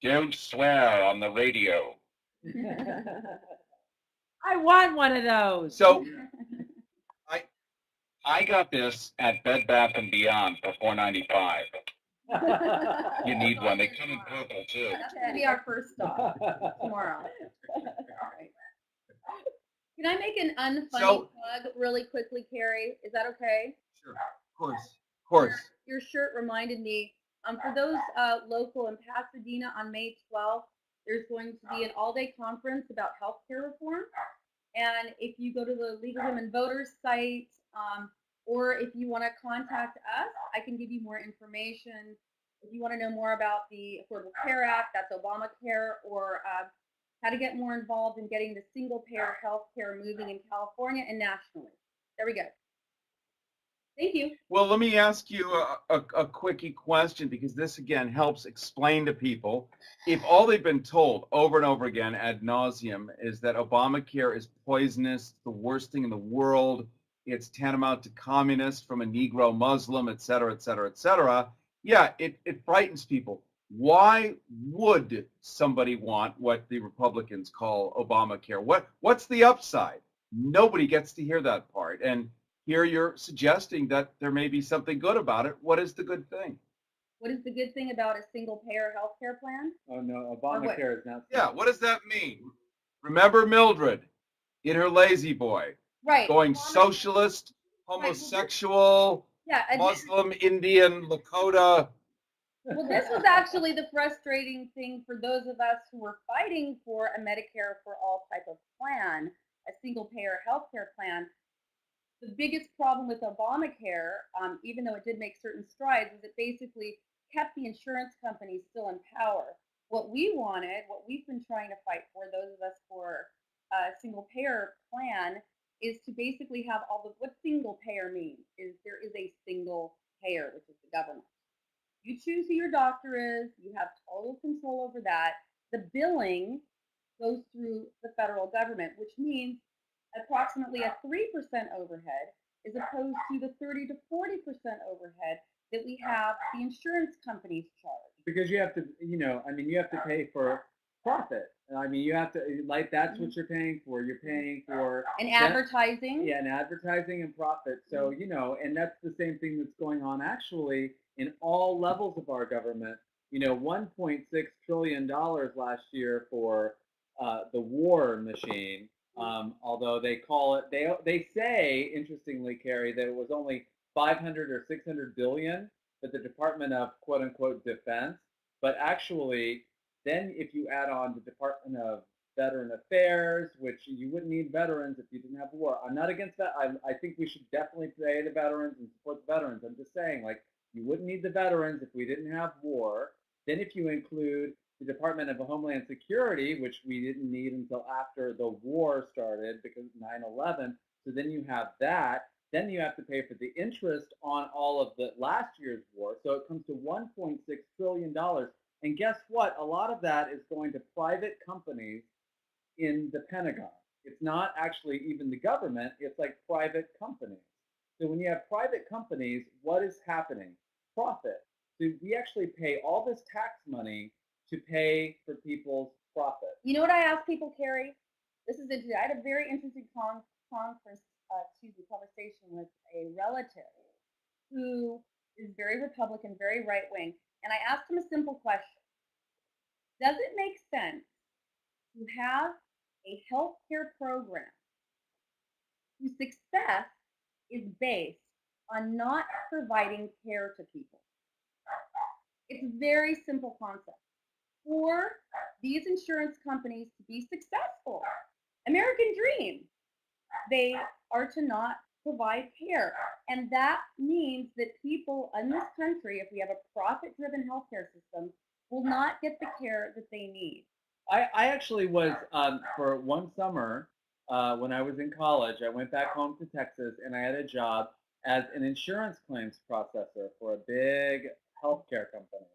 Don't swear on the radio. I want one of those. So I got this at Bed Bath & Beyond for $4.95. You need one. They come in purple, too. That's going to be our first stop tomorrow. All right. Can I make an unfunny plug really quickly, Carrie? Is that okay? Sure. Of course. Your shirt reminded me. For those local in Pasadena on May 12th, there's going to be an all-day conference about healthcare reform. And if you go to the League of Women Voters site, or if you want to contact us, I can give you more information. If you want to know more about the Affordable Care Act, that's Obamacare, or how to get more involved in getting the single-payer health care moving in California and nationally. There we go. Thank you. Well, let me ask you a quickie question, because this, again, helps explain to people. If all they've been told over and over again ad nauseum is that Obamacare is poisonous, the worst thing in the world, it's tantamount to communist from a Negro Muslim, et cetera, et cetera, et cetera, yeah, it frightens people. Why would somebody want what the Republicans call Obamacare? What's the upside? Nobody gets to hear that part. And here you're suggesting that there may be something good about it. What is the good thing? What is the good thing about a single-payer health care plan? Oh, no, Obamacare is not. Yeah, what does that mean? Remember Mildred in her Lazy Boy. Right. Going socialist, homosexual, Muslim, Indian, Lakota. Well, this was actually the frustrating thing for those of us who were fighting for a Medicare for all type of plan, a single-payer health care plan. The biggest problem with Obamacare, even though it did make certain strides, is it basically kept the insurance companies still in power. What we wanted, what we've been trying to fight for, those of us for a single-payer plan, is to basically have what single payer means is there is a single payer, which is the government. You choose who your doctor is, you have total control over that. The billing goes through the federal government, which means approximately a 3% overhead as opposed to the 30 to 40% overhead that we have the insurance companies charge. Because you have to, you have to pay for profit. I mean, you have to, like, that's what you're paying for. You're paying for... And advertising. Yeah, and advertising and profit. So, and that's the same thing that's going on actually in all levels of our government. $1.6 trillion last year for the war machine. Although they call it, they say, interestingly, Carrie, that it was only 500 or 600 billion for the Department of quote unquote defense. But actually, then if you add on the Department of Veteran Affairs, which you wouldn't need veterans if you didn't have war. I'm not against that. I think we should definitely pay the veterans and support the veterans. I'm just saying, like, you wouldn't need the veterans if we didn't have war. Then if you include the Department of Homeland Security, which we didn't need until after the war started because of 9/11, so then you have that. Then you have to pay for the interest on all of the last year's war. So it comes to $1.6 trillion. And guess what? A lot of that is going to private companies in the Pentagon. It's not actually even the government, it's like private companies. So when you have private companies, what is happening? Profit. So we actually pay all this tax money to pay for people's profit. You know what I ask people, Carrie? This is interesting. I had a very interesting conversation with a relative who is very Republican, very right-wing, and I asked him a simple question. Does it make sense to have a healthcare program whose success is based on not providing care to people? It's a very simple concept. For these insurance companies to be successful, American dream, they are to not provide care. And that means that people in this country, if we have a profit-driven healthcare system, will not get the care that they need. I actually was, for one summer, when I was in college, I went back home to Texas and I had a job as an insurance claims processor for a big healthcare company,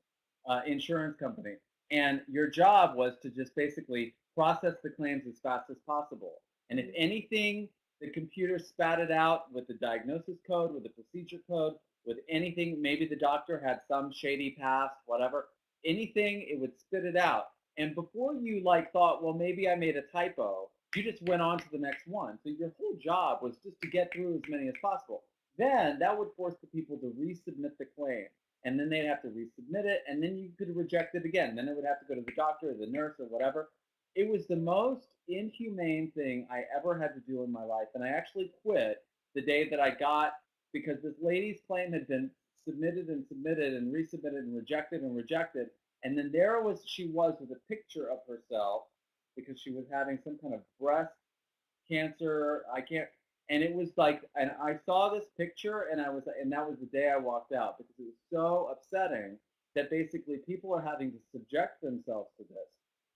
insurance company. And your job was to just basically process the claims as fast as possible. And if anything, the computer spat it out with the diagnosis code, with the procedure code, with anything, maybe the doctor had some shady past, whatever, anything, it would spit it out. And before you thought, well, maybe I made a typo, you just went on to the next one. So your whole job was just to get through as many as possible. Then that would force the people to resubmit the claim. And then they'd have to resubmit it, and then you could reject it again. Then it would have to go to the doctor or the nurse or whatever. It was the most inhumane thing I ever had to do in my life. And I actually quit the day that I got, because this lady's claim had been submitted and submitted and resubmitted and rejected and rejected. And then she was with a picture of herself because she was having some kind of breast cancer. And it was and I saw this picture and that was the day I walked out, because it was so upsetting that basically people are having to subject themselves to this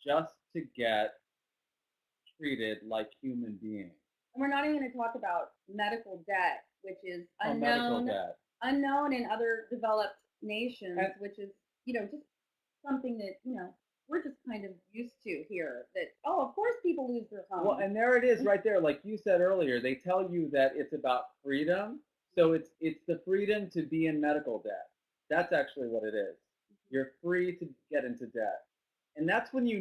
just to get treated like human beings. And we're not even going to talk about medical debt, which is unknown in other developed nations, which is, just something that, we're just kind of used to here, that, of course people lose their home. Well, and there it is right there. Like you said earlier, they tell you that it's about freedom. So it's the freedom to be in medical debt. That's actually what it is. You're free to get into debt. And that's when the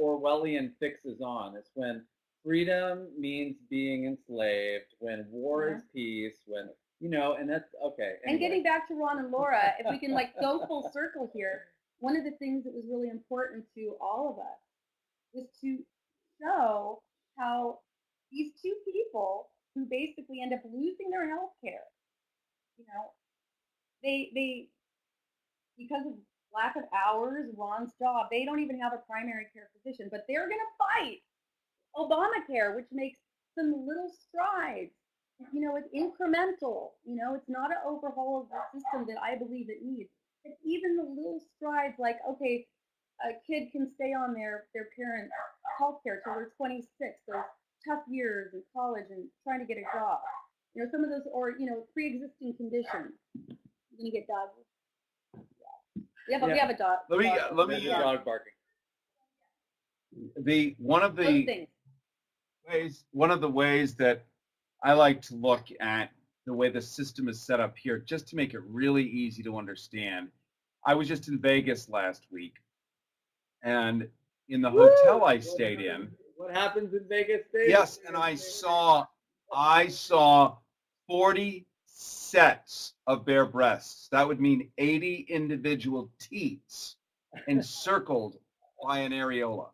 Orwellian fix is on. It's when freedom means being enslaved, when war is peace, when, and that's, okay. Anyway. And getting back to Ron and Laura, if we can go full circle here, one of the things that was really important to all of us was to show how these two people who basically end up losing their health care, they because of lack of hours, Ron's job, they don't even have a primary care physician, but they're going to fight Obamacare, which makes some little strides. It's incremental. It's not an overhaul of the system that I believe it needs. It's even the little strides, like, okay, a kid can stay on their parents' health care till they're 26, those tough years in college and trying to get a job. Some of those, or, pre-existing conditions. You're going to get dogs. Yeah. We have a dog. Let me dog barking. One of the ways that I like to look at the way the system is set up here, just to make it really easy to understand. I was just in Vegas last week, and in the hotel I stayed in. What happens in Vegas, Dave? Yes, and I saw 40 sets of bare breasts. That would mean 80 individual teats encircled by an areola.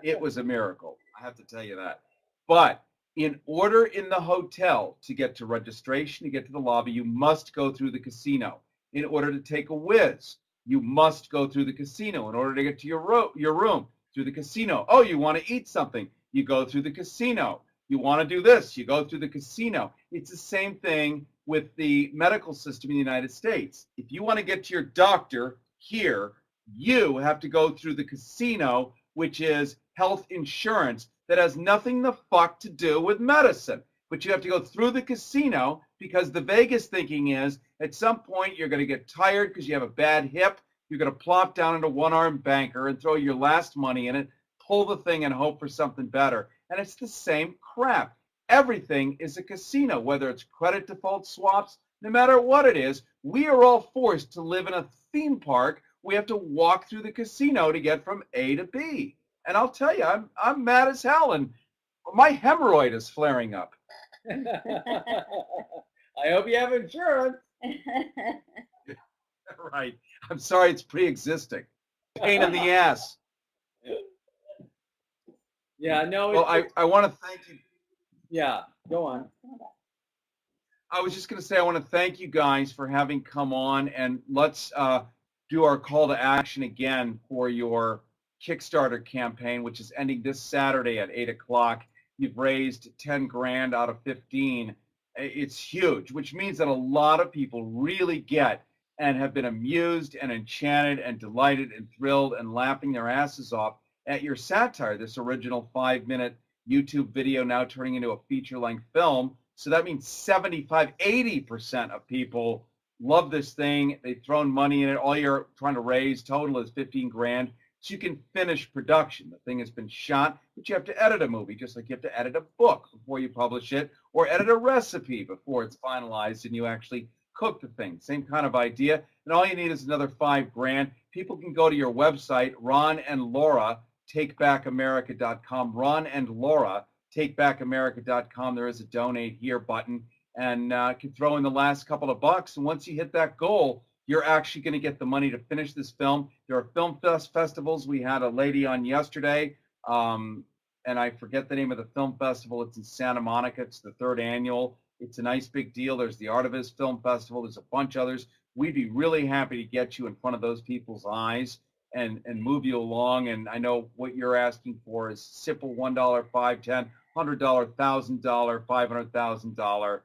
It was a miracle, I have to tell you that. But in order in the hotel to get to registration, to get to the lobby, you must go through the casino. In order to take a whiz, you must go through the casino. In order to get to your room, through the casino. Oh, you want to eat something, you go through the casino. You want to do this, you go through the casino. It's the same thing with the medical system in the United States. If you want to get to your doctor here, You have to go through the casino, which is health insurance that has nothing the fuck to do with medicine. But you have to go through the casino because the Vegas thinking is at some point you're going to get tired because you have a bad hip. You're going to plop down into one-armed banker and throw your last money in it, pull the thing and hope for something better. And it's the same crap. Everything is a casino, whether it's credit default swaps, no matter what it is. We are all forced to live in a theme park. We have to walk through the casino to get from A to B. And I'll tell you, I'm mad as hell, and my hemorrhoid is flaring up. I hope you have insurance. Right. I'm sorry, it's pre-existing. Pain in the ass. Yeah, no. Well, I want to thank you. Yeah, go on. I was just going to say I want to thank you guys for having come on, and let's do our call to action again for your Kickstarter campaign, which is ending this Saturday at 8 o'clock. You've raised 10 grand out of 15. It's huge, which means that a lot of people really get and have been amused and enchanted and delighted and thrilled and laughing their asses off at your satire, this original 5-minute YouTube video now turning into a feature-length film. So that means 75, 80% of people love this thing. They've thrown money in it. All you're trying to raise total is 15 grand. So you can finish production. The thing has been shot, but you have to edit a movie, just like you have to edit a book before you publish it, or edit a recipe before it's finalized and you actually cook the thing. Same kind of idea. And all you need is another 5 grand. People can go to your website, Ron and Laura, takebackamerica.com. Ron and Laura, takebackamerica.com. There is a donate here button, and can throw in the last couple of bucks. And once you hit that goal, you're actually going to get the money to finish this film. There are film festivals. We had a lady on yesterday, and I forget the name of the film festival. It's in Santa Monica. It's the 3rd annual. It's a nice big deal. There's the Artivist Film Festival. There's a bunch of others. We'd be really happy to get you in front of those people's eyes and move you along. And I know what you're asking for is simple $1, $5, $10, $100, $1,000, $500,000,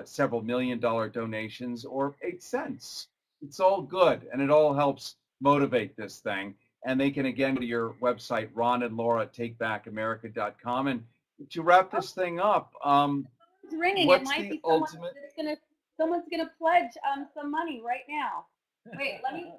several $1 million donations, or 8 cents. It's all good, and it all helps motivate this thing. And they can, again, go to your website, Ron and Laura at takebackamerica.com. And to wrap this thing up, it's ringing. what's it might the be ultimate? Someone's gonna pledge some money right now. Wait, let me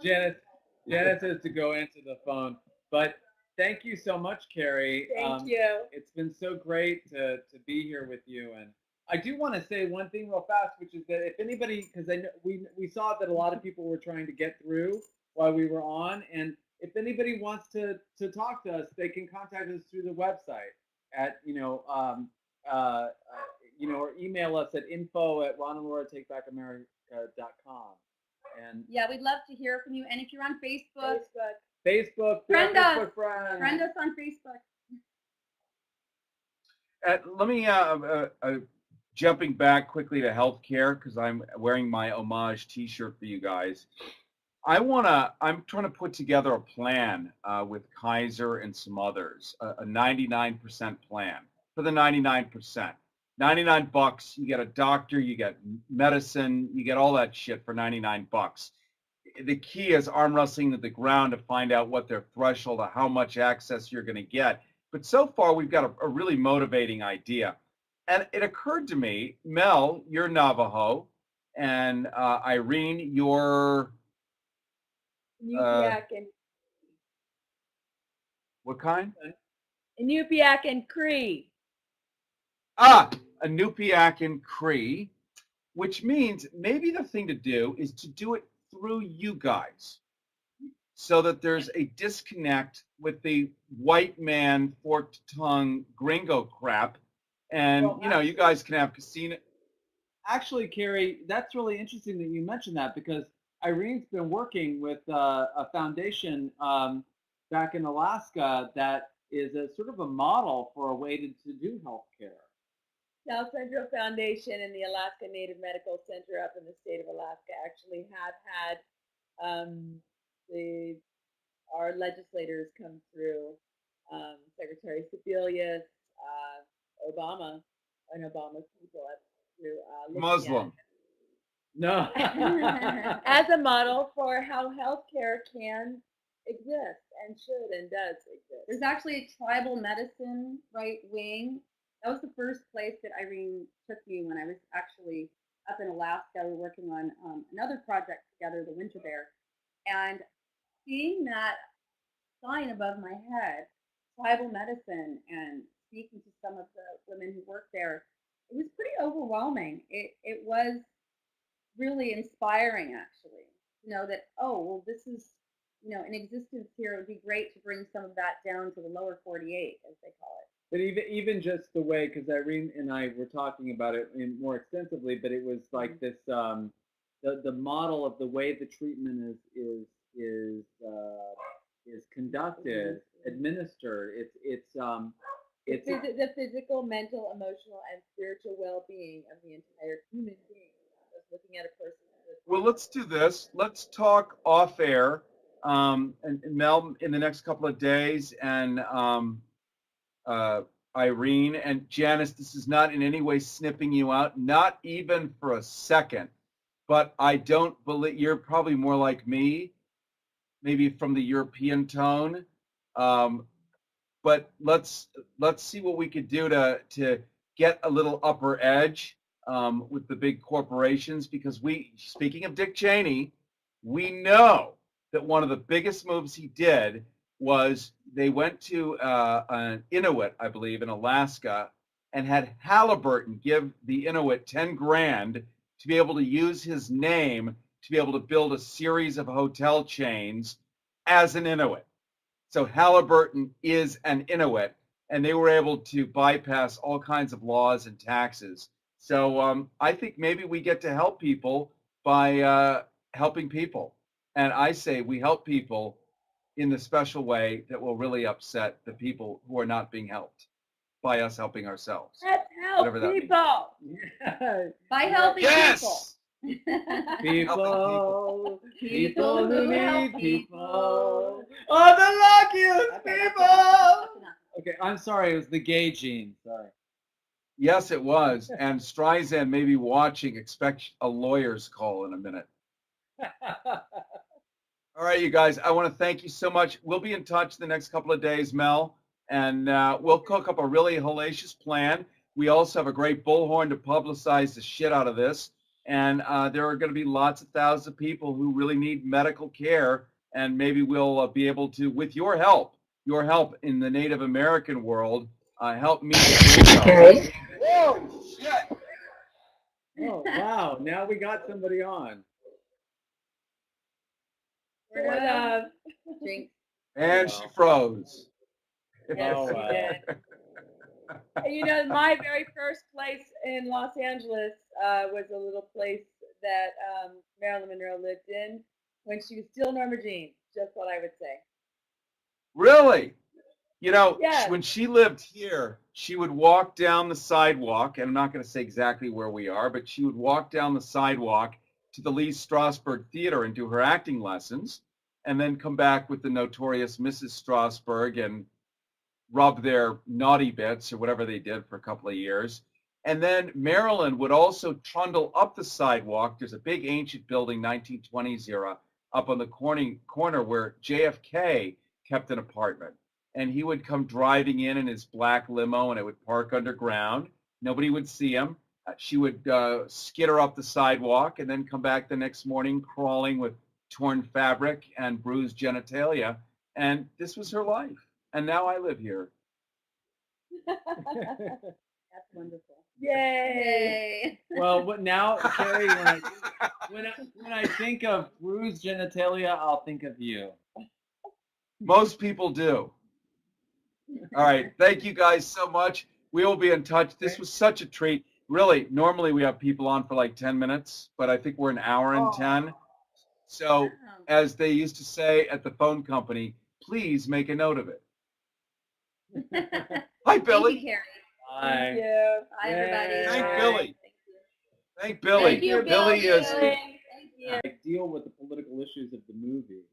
just. Janice says to go answer the phone. But thank you so much, Carrie. Thank you. It's been so great to be here with you. And I do want to say one thing real fast, which is that if anybody, because I know we saw that a lot of people were trying to get through while we were on, and if anybody wants to talk to us, they can contact us through the website at or email us at info@ronandlauratakebackamerica.com. And Yeah, we'd love to hear from you. And if you're on Facebook, friend us. Friend us on Facebook. Let me jumping back quickly to healthcare, because I'm wearing my homage T-shirt for you guys. I'm trying to put together a plan with Kaiser and some others, a 99% plan for the 99%. $99, you get a doctor, you get medicine, you get all that shit for $99. The key is arm wrestling to the ground to find out what their threshold of how much access you're going to get. But so far, we've got a really motivating idea. And it occurred to me, Mel, you're Navajo, and Irene, you're... Inupiaq and what kind? Inupiaq and Cree. Inupiaq and Cree, which means maybe the thing to do is to do it through you guys, so that there's a disconnect with the white man, forked tongue, gringo crap, and you guys can have casino. Actually, Carrie, that's really interesting that you mentioned that, because Irene's been working with a foundation back in Alaska that is a sort of a model for a way to do healthcare. South Central Foundation and the Alaska Native Medical Center up in the state of Alaska actually have had our legislators come through, Secretary Sebelius, Obama, and Obama's people up through Muslim. No. as a model for how healthcare can exist and should and does exist. There's actually a tribal medicine right wing. That was the first place that Irene took me when I was actually up in Alaska. We were working on another project together, the Winter Bear, and seeing that sign above my head, tribal medicine, and speaking to some of the women who work there, it was pretty overwhelming. It was really inspiring, actually, to know that, oh, well, this is, in existence here. It would be great to bring some of that down to the lower 48, as they call it. But even just the way, because Irene and I were talking about it more extensively, but it was like this, the model of the way the treatment is conducted, administered. It's the physical, mental, emotional, and spiritual well-being of the entire human being. Just looking at a person. Well, let's do this. Let's talk off air, and Mel in the next couple of days, and Irene and Janice. This is not in any way snipping you out, not even for a second. But I don't believe you're probably more like me, maybe from the European tone. But let's see what we could do to get a little upper edge with the big corporations, because speaking of Dick Cheney, we know that one of the biggest moves he did was they went to an Inuit, I believe, in Alaska, and had Halliburton give the Inuit 10 grand to be able to use his name to be able to build a series of hotel chains as an Inuit. So Halliburton is an Inuit, and they were able to bypass all kinds of laws and taxes. So I think maybe we get to help people by helping people. And I say we help people in the special way that will really upset the people who are not being helped by us helping ourselves. Let's help people. By helping people. People who need people are the luckiest people. Okay, I'm sorry, it was the gay gene. Sorry. Yes, it was. And Streisand may be watching. Expect a lawyer's call in a minute. All right, you guys, I want to thank you so much. We'll be in touch the next couple of days, Mel, and we'll cook up a really hellacious plan. We also have a great bullhorn to publicize the shit out of this. And there are going to be lots of thousands of people who really need medical care. And maybe we'll be able to, with your help in the Native American world, help me. Okay. Whoa, shit. Oh, wow. Now we got somebody on. And she froze. Yes, she did. My very first place in Los Angeles was a little place that Marilyn Monroe lived in when she was still Norma Jean. Just what I would say. Really? Yes. When she lived here, she would walk down the sidewalk, and I'm not going to say exactly where we are, but she would walk down the sidewalk to the Lee Strasberg Theater and do her acting lessons, and then come back with the notorious Mrs. Strasberg and rub their naughty bits or whatever they did for a couple of years. And then Marilyn would also trundle up the sidewalk. There's a big ancient building, 1920s era, up on the corner where JFK kept an apartment. And he would come driving in his black limo, and it would park underground. Nobody would see him. She would skitter up the sidewalk and then come back the next morning crawling with torn fabric and bruised genitalia. And this was her life. And now I live here. That's wonderful. Yay! Well, now, Carrie, when I think of bruised genitalia, I'll think of you. Most people do. All right. Thank you guys so much. We will be in touch. This was such a treat. Really, normally we have people on for like 10 minutes, but I think we're an hour and 10. So, as they used to say at the phone company, please make a note of it. Hi, Billy. Thank you, Carrie. Bye. Thank you. Bye, everybody. Thank Billy. Thank Billy. Thank you, Billy is. Thank you. I deal with the political issues of the movie.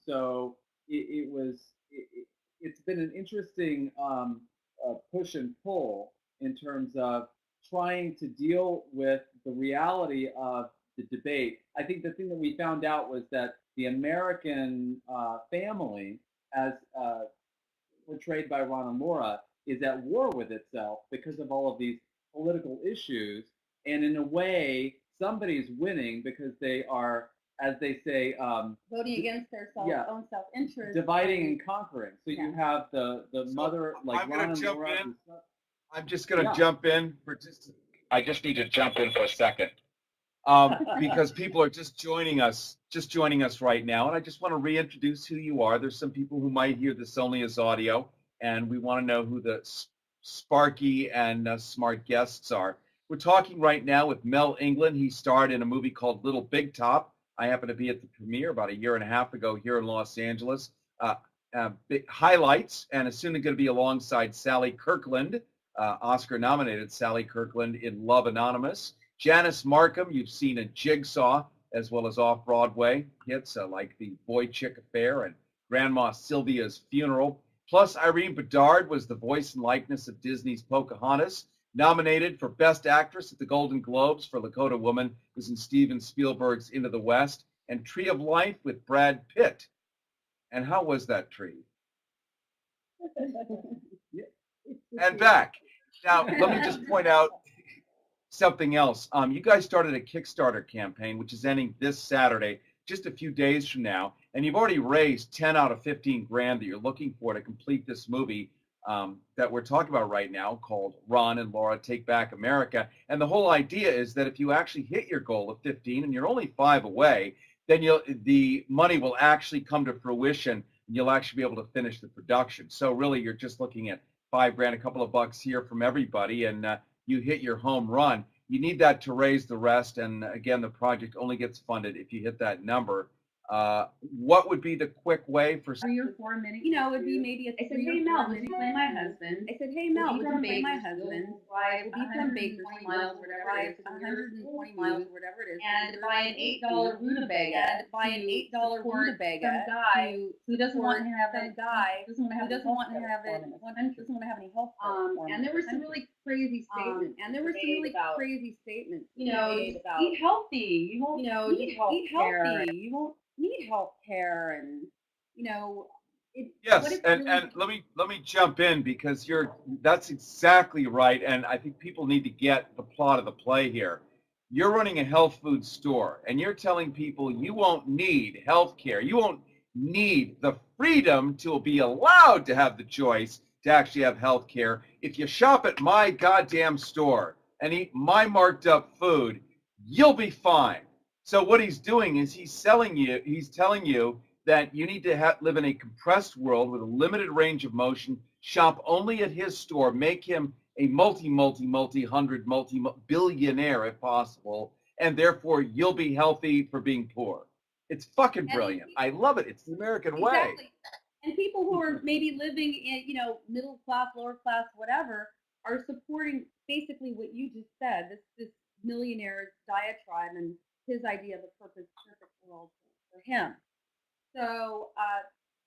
So it's been an interesting push and pull in terms of trying to deal with the reality of the debate. I think the thing that we found out was that the American family, as portrayed by Ron and Laura, is at war with itself because of all of these political issues. And in a way, somebody's winning because they are, as they say, voting against their own self-interest, dividing and conquering. So you have the mother, like Ron and Laura. I'm just going to jump in for I just need to jump in for a second. Because people are just joining us right now, and I just want to reintroduce who you are. There's some people who might hear this only as audio, and we want to know who the sparky and smart guests are. We're talking right now with Mel England. He starred in a movie called Little Big Top. I happened to be at the premiere about a year and a half ago here in Los Angeles. Big highlights, and is soon going to be alongside Sally Kirkland, Oscar-nominated Sally Kirkland in Love Anonymous. Janice Markham, you've seen in Jigsaw, as well as off-Broadway hits like The Boy Chick Affair and Grandma Sylvia's Funeral. Plus, Irene Bedard was the voice and likeness of Disney's Pocahontas. Nominated for Best Actress at the Golden Globes for Lakota Woman, was in Steven Spielberg's Into the West. And Tree of Life with Brad Pitt. And how was that tree? And back. Now, let me just point out something else. You guys started a Kickstarter campaign, which is ending this Saturday, just a few days from now, and you've already raised 10 out of 15 grand that you're looking for to complete this movie that we're talking about right now, called Ron and Laura Take Back America. And the whole idea is that if you actually hit your goal of 15, and you're only 5 away, then the money will actually come to fruition, and you'll actually be able to finish the production. So really, you're just looking at 5 grand, a couple of bucks here from everybody, and you hit your home run. You need that to raise the rest, and again, the project only gets funded if you hit that number. What would be the quick way for 3 or 4 minutes? You know, it would be maybe a 3 or 4 minute. Play my husband. I said, hey Mel, would you play my husband? We'll be from Bakersfield, miles, whatever it is, 120 miles, whatever it is, and buy an $8 rutabaga. And buy an $8 rutabaga. Some guy who doesn't want to have any health. And there were some really crazy statements. You know, eat healthy. You won't eat healthy. You won't need health care, and you know yes, and let me jump in, because that's exactly right, and I think people need to get the plot of the play here. You're running a health food store, and you're telling people you won't need health care, you won't need the freedom to be allowed to have the choice to actually have health care if you shop at my goddamn store and eat my marked up food. You'll be fine. So what he's doing is he's telling you that you need to live in a compressed world with a limited range of motion, shop only at his store, make him a multi-hundred, multi-billionaire if possible, and therefore you'll be healthy for being poor. It's fucking brilliant. I love it. It's the American way. And people who are maybe living in, you know, middle class, lower class, whatever, are supporting basically what you just said, this millionaire's diatribe and his idea of a perfect world for him. So,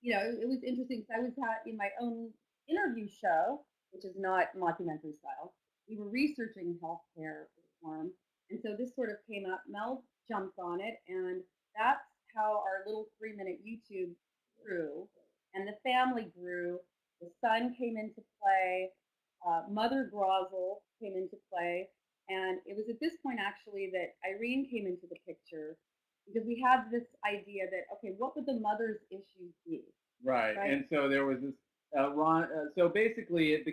you know, it was interesting. I was in my own interview show, which is not mockumentary style. We were researching healthcare reform, and so this sort of came up. Mel jumped on it, and that's how our little 3-minute YouTube grew, and the family grew. The son came into play. Mother Grozzle came into play. And it was at this point, actually, that Irene came into the picture, because we had this idea that, okay, what would the mother's issues be? Right. And so there was this, so basically it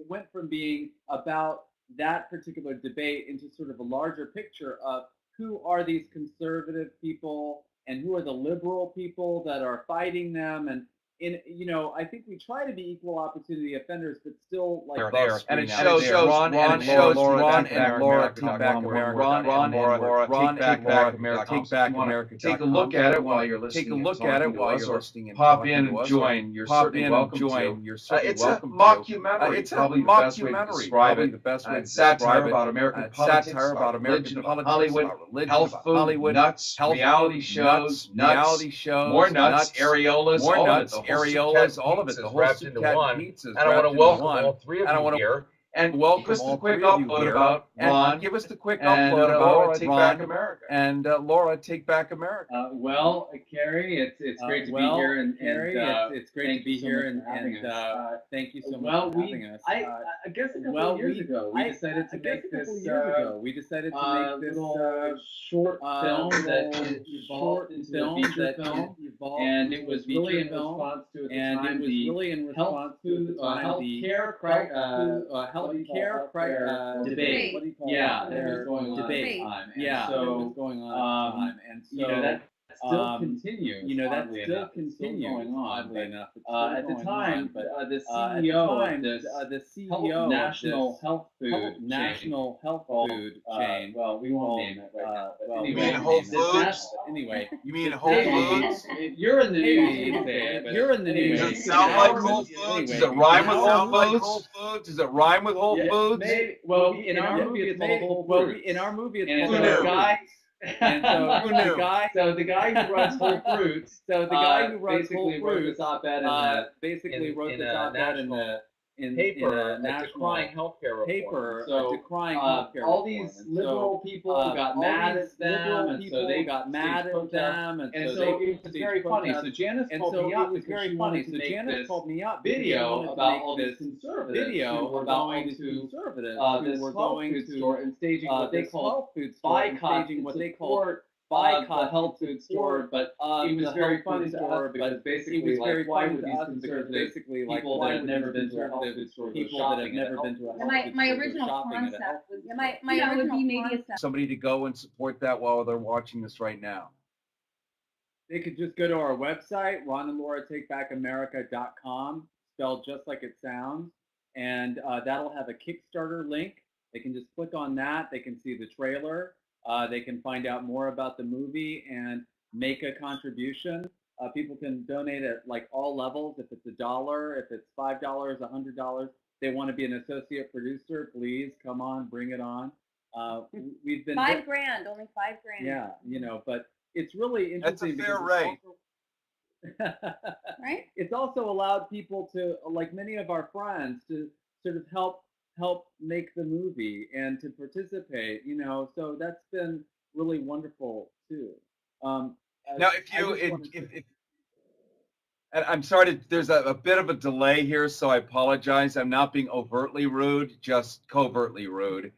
went from being about that particular debate into sort of a larger picture of who are these conservative people and who are the liberal people that are fighting them. And you know, I think we try to be equal opportunity offenders, but still like there. And it shows Ron and Laura Take Back America. Take a look at it while you're listening. Pop in and join. You're certainly welcome to. It's a mockumentary. It's probably the best way to describe it. It's satire about American politics, religion, Hollywood, health food, nuts, reality shows, more nuts, areolas, all of it, the whole wrapped into one. And I want to welcome all 3 of you here. and welcome give us the all quick three of you upload here. about Ron. And give us the quick and upload about Laura, Take Ron Back America. and Laura, Take Back America. Well, Carrie, it's great to be here, and Carrie, it's great to be here, and thank you so much for having us. I guess a couple of years ago, we decided to make this little short film that evolved into a feature film, and it was really in response to the healthcare debate. What do you call that was going on at the time. That was going on at the time, and so that still continues. That still continues. Going on, oddly enough, at the time, the CEO of this National Health Food chain. Well, we won't name it right now. But you mean Whole Foods? You mean Whole Foods? You're in the news. You're in the news. Does it sound like Whole Foods? Does it rhyme with Whole Foods? Does it rhyme with Whole Foods? Well, in our movie, it's called Whole Foods. Who knew? And so the guy who runs Whole Foods, basically wrote this op-ed in the decrying healthcare reform. So all these liberal people got mad at them, and so they got mad at them, and so it was very funny. So Janice called me up because she wanted to make this video about all these conservatives who were going to this health food store and staging what they called boycott the health food store, but it was very funny to us because basically, like, why would these conservative people that have never been to a health food store go shopping at a health food store? My original concept was my original would be maybe somebody to go and support that while they're watching this right now. They could just go to our website, ronandlauratakebackAmerica.com, spelled just like it sounds, and that'll have a Kickstarter link. They can just click on that. They can see the trailer. They can find out more about the movie and make a contribution. People can donate at like all levels. If it's $1, if it's $5, $100, they want to be an associate producer, please come on, bring it on. We've been $5 grand, only $5 grand. Yeah, but it's really interesting. That's a fair rate. Right? It's also allowed people to, like many of our friends, to sort of help make the movie and to participate, so that's been really wonderful too. Now, and I'm sorry, there's a bit of a delay here, so I apologize. I'm not being overtly rude, just covertly rude,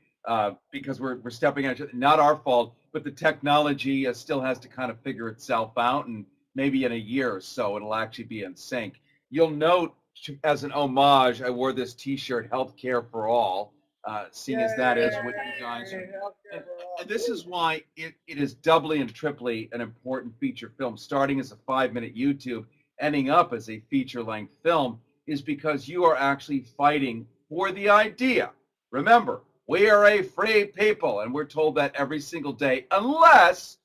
because we're stepping on each other. Not our fault, but the technology still has to kind of figure itself out, and maybe in a year or so it'll actually be in sync. You'll note, as an homage, I wore this T-shirt, "Healthcare for All," seeing as that is what you guys are. And this is why it is doubly and triply an important feature film, starting as a 5-minute YouTube, ending up as a feature-length film, is because you are actually fighting for the idea. Remember, we are a free people, and we're told that every single day, unless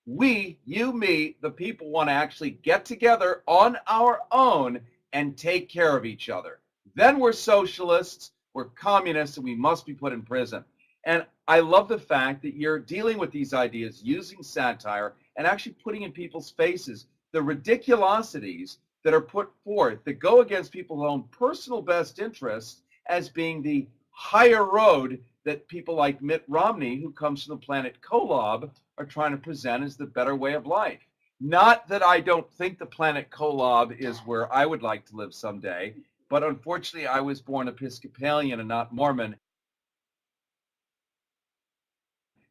we, you, me, the people, want to actually get together on our own and take care of each other. Then we're socialists, we're communists, and we must be put in prison. And I love the fact that you're dealing with these ideas using satire and actually putting in people's faces the ridiculosities that are put forth that go against people's own personal best interests as being the higher road that people like Mitt Romney, who comes from the planet Kolob, are trying to present as the better way of life. Not that I don't think the planet Kolob is where I would like to live someday, but unfortunately I was born Episcopalian and not Mormon.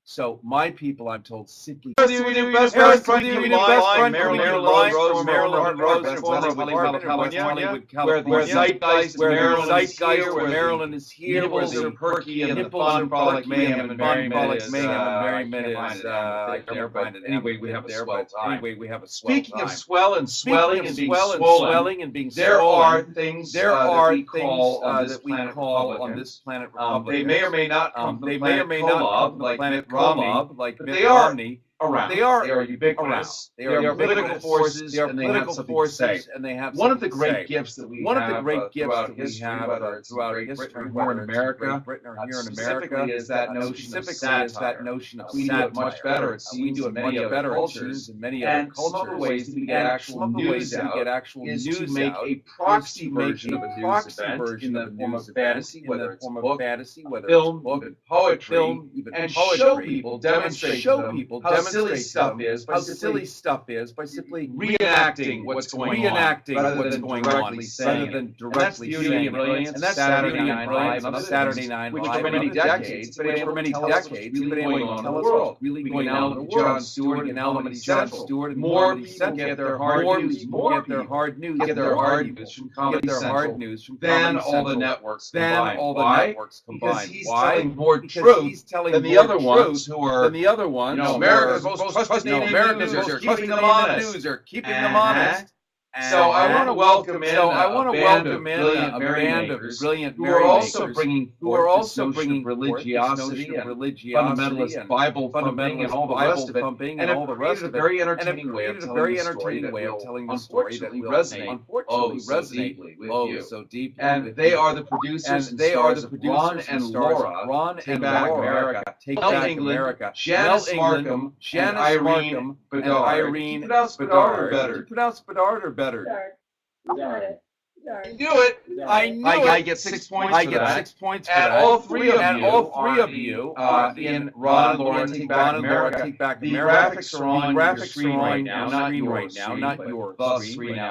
So my people, I'm told, simply best friend, Marilyn Rose, where zeitgeist, where Marilyn is here, where the perky and the fun, frolic mayhem and merriment is. Anyway, we have a swell time. Speaking of swell and swelling and being swollen, there are things that we call on this planet Republicans. They may or may not come from the planet Kolob, like Mitt Romney, but they are around. They are ubiquitous. They are political forces. They are political forces, and they have. One of the great gifts that we have throughout history, whether it's Britain or here in America, specifically is that notion of satire. We do it much better. We do it many other cultures, and some of the ways that we get actual news out is to make a proxy version of a news event in the form of fantasy, whether it's book, film, even poetry, and show people, demonstrate how silly stuff is by simply reenacting what's going on rather than directly saying it. And that's the beauty and brilliance. And that's Saturday Night Live on Saturday Night Live, which for many decades, really going on in the world. Really going on with Jon Stewart and Comedy Central. More people get their hard news from Comedy Central than all the networks combined. Why? Because he's telling more truth than the other ones who are, America's most trusted news are keeping them honest. So I want to welcome in a band of brilliant who are also bringing forth this notion of religiosity and fundamentalist Bible thumping and all the rest of it, and have created a very entertaining way of telling the story that will unfortunately resonate with you. And they are the producers and stars of Ron and Laura, Take Back America, Mel England, Janice Markham, and Irene Bedard. You pronounce Bedard or better? Bedard. You got it. You do it. I knew it. I get 6 points for that. And all three of you in Ron and Laura Take Back America. The graphics are on your screen right now, not yours, the screen now.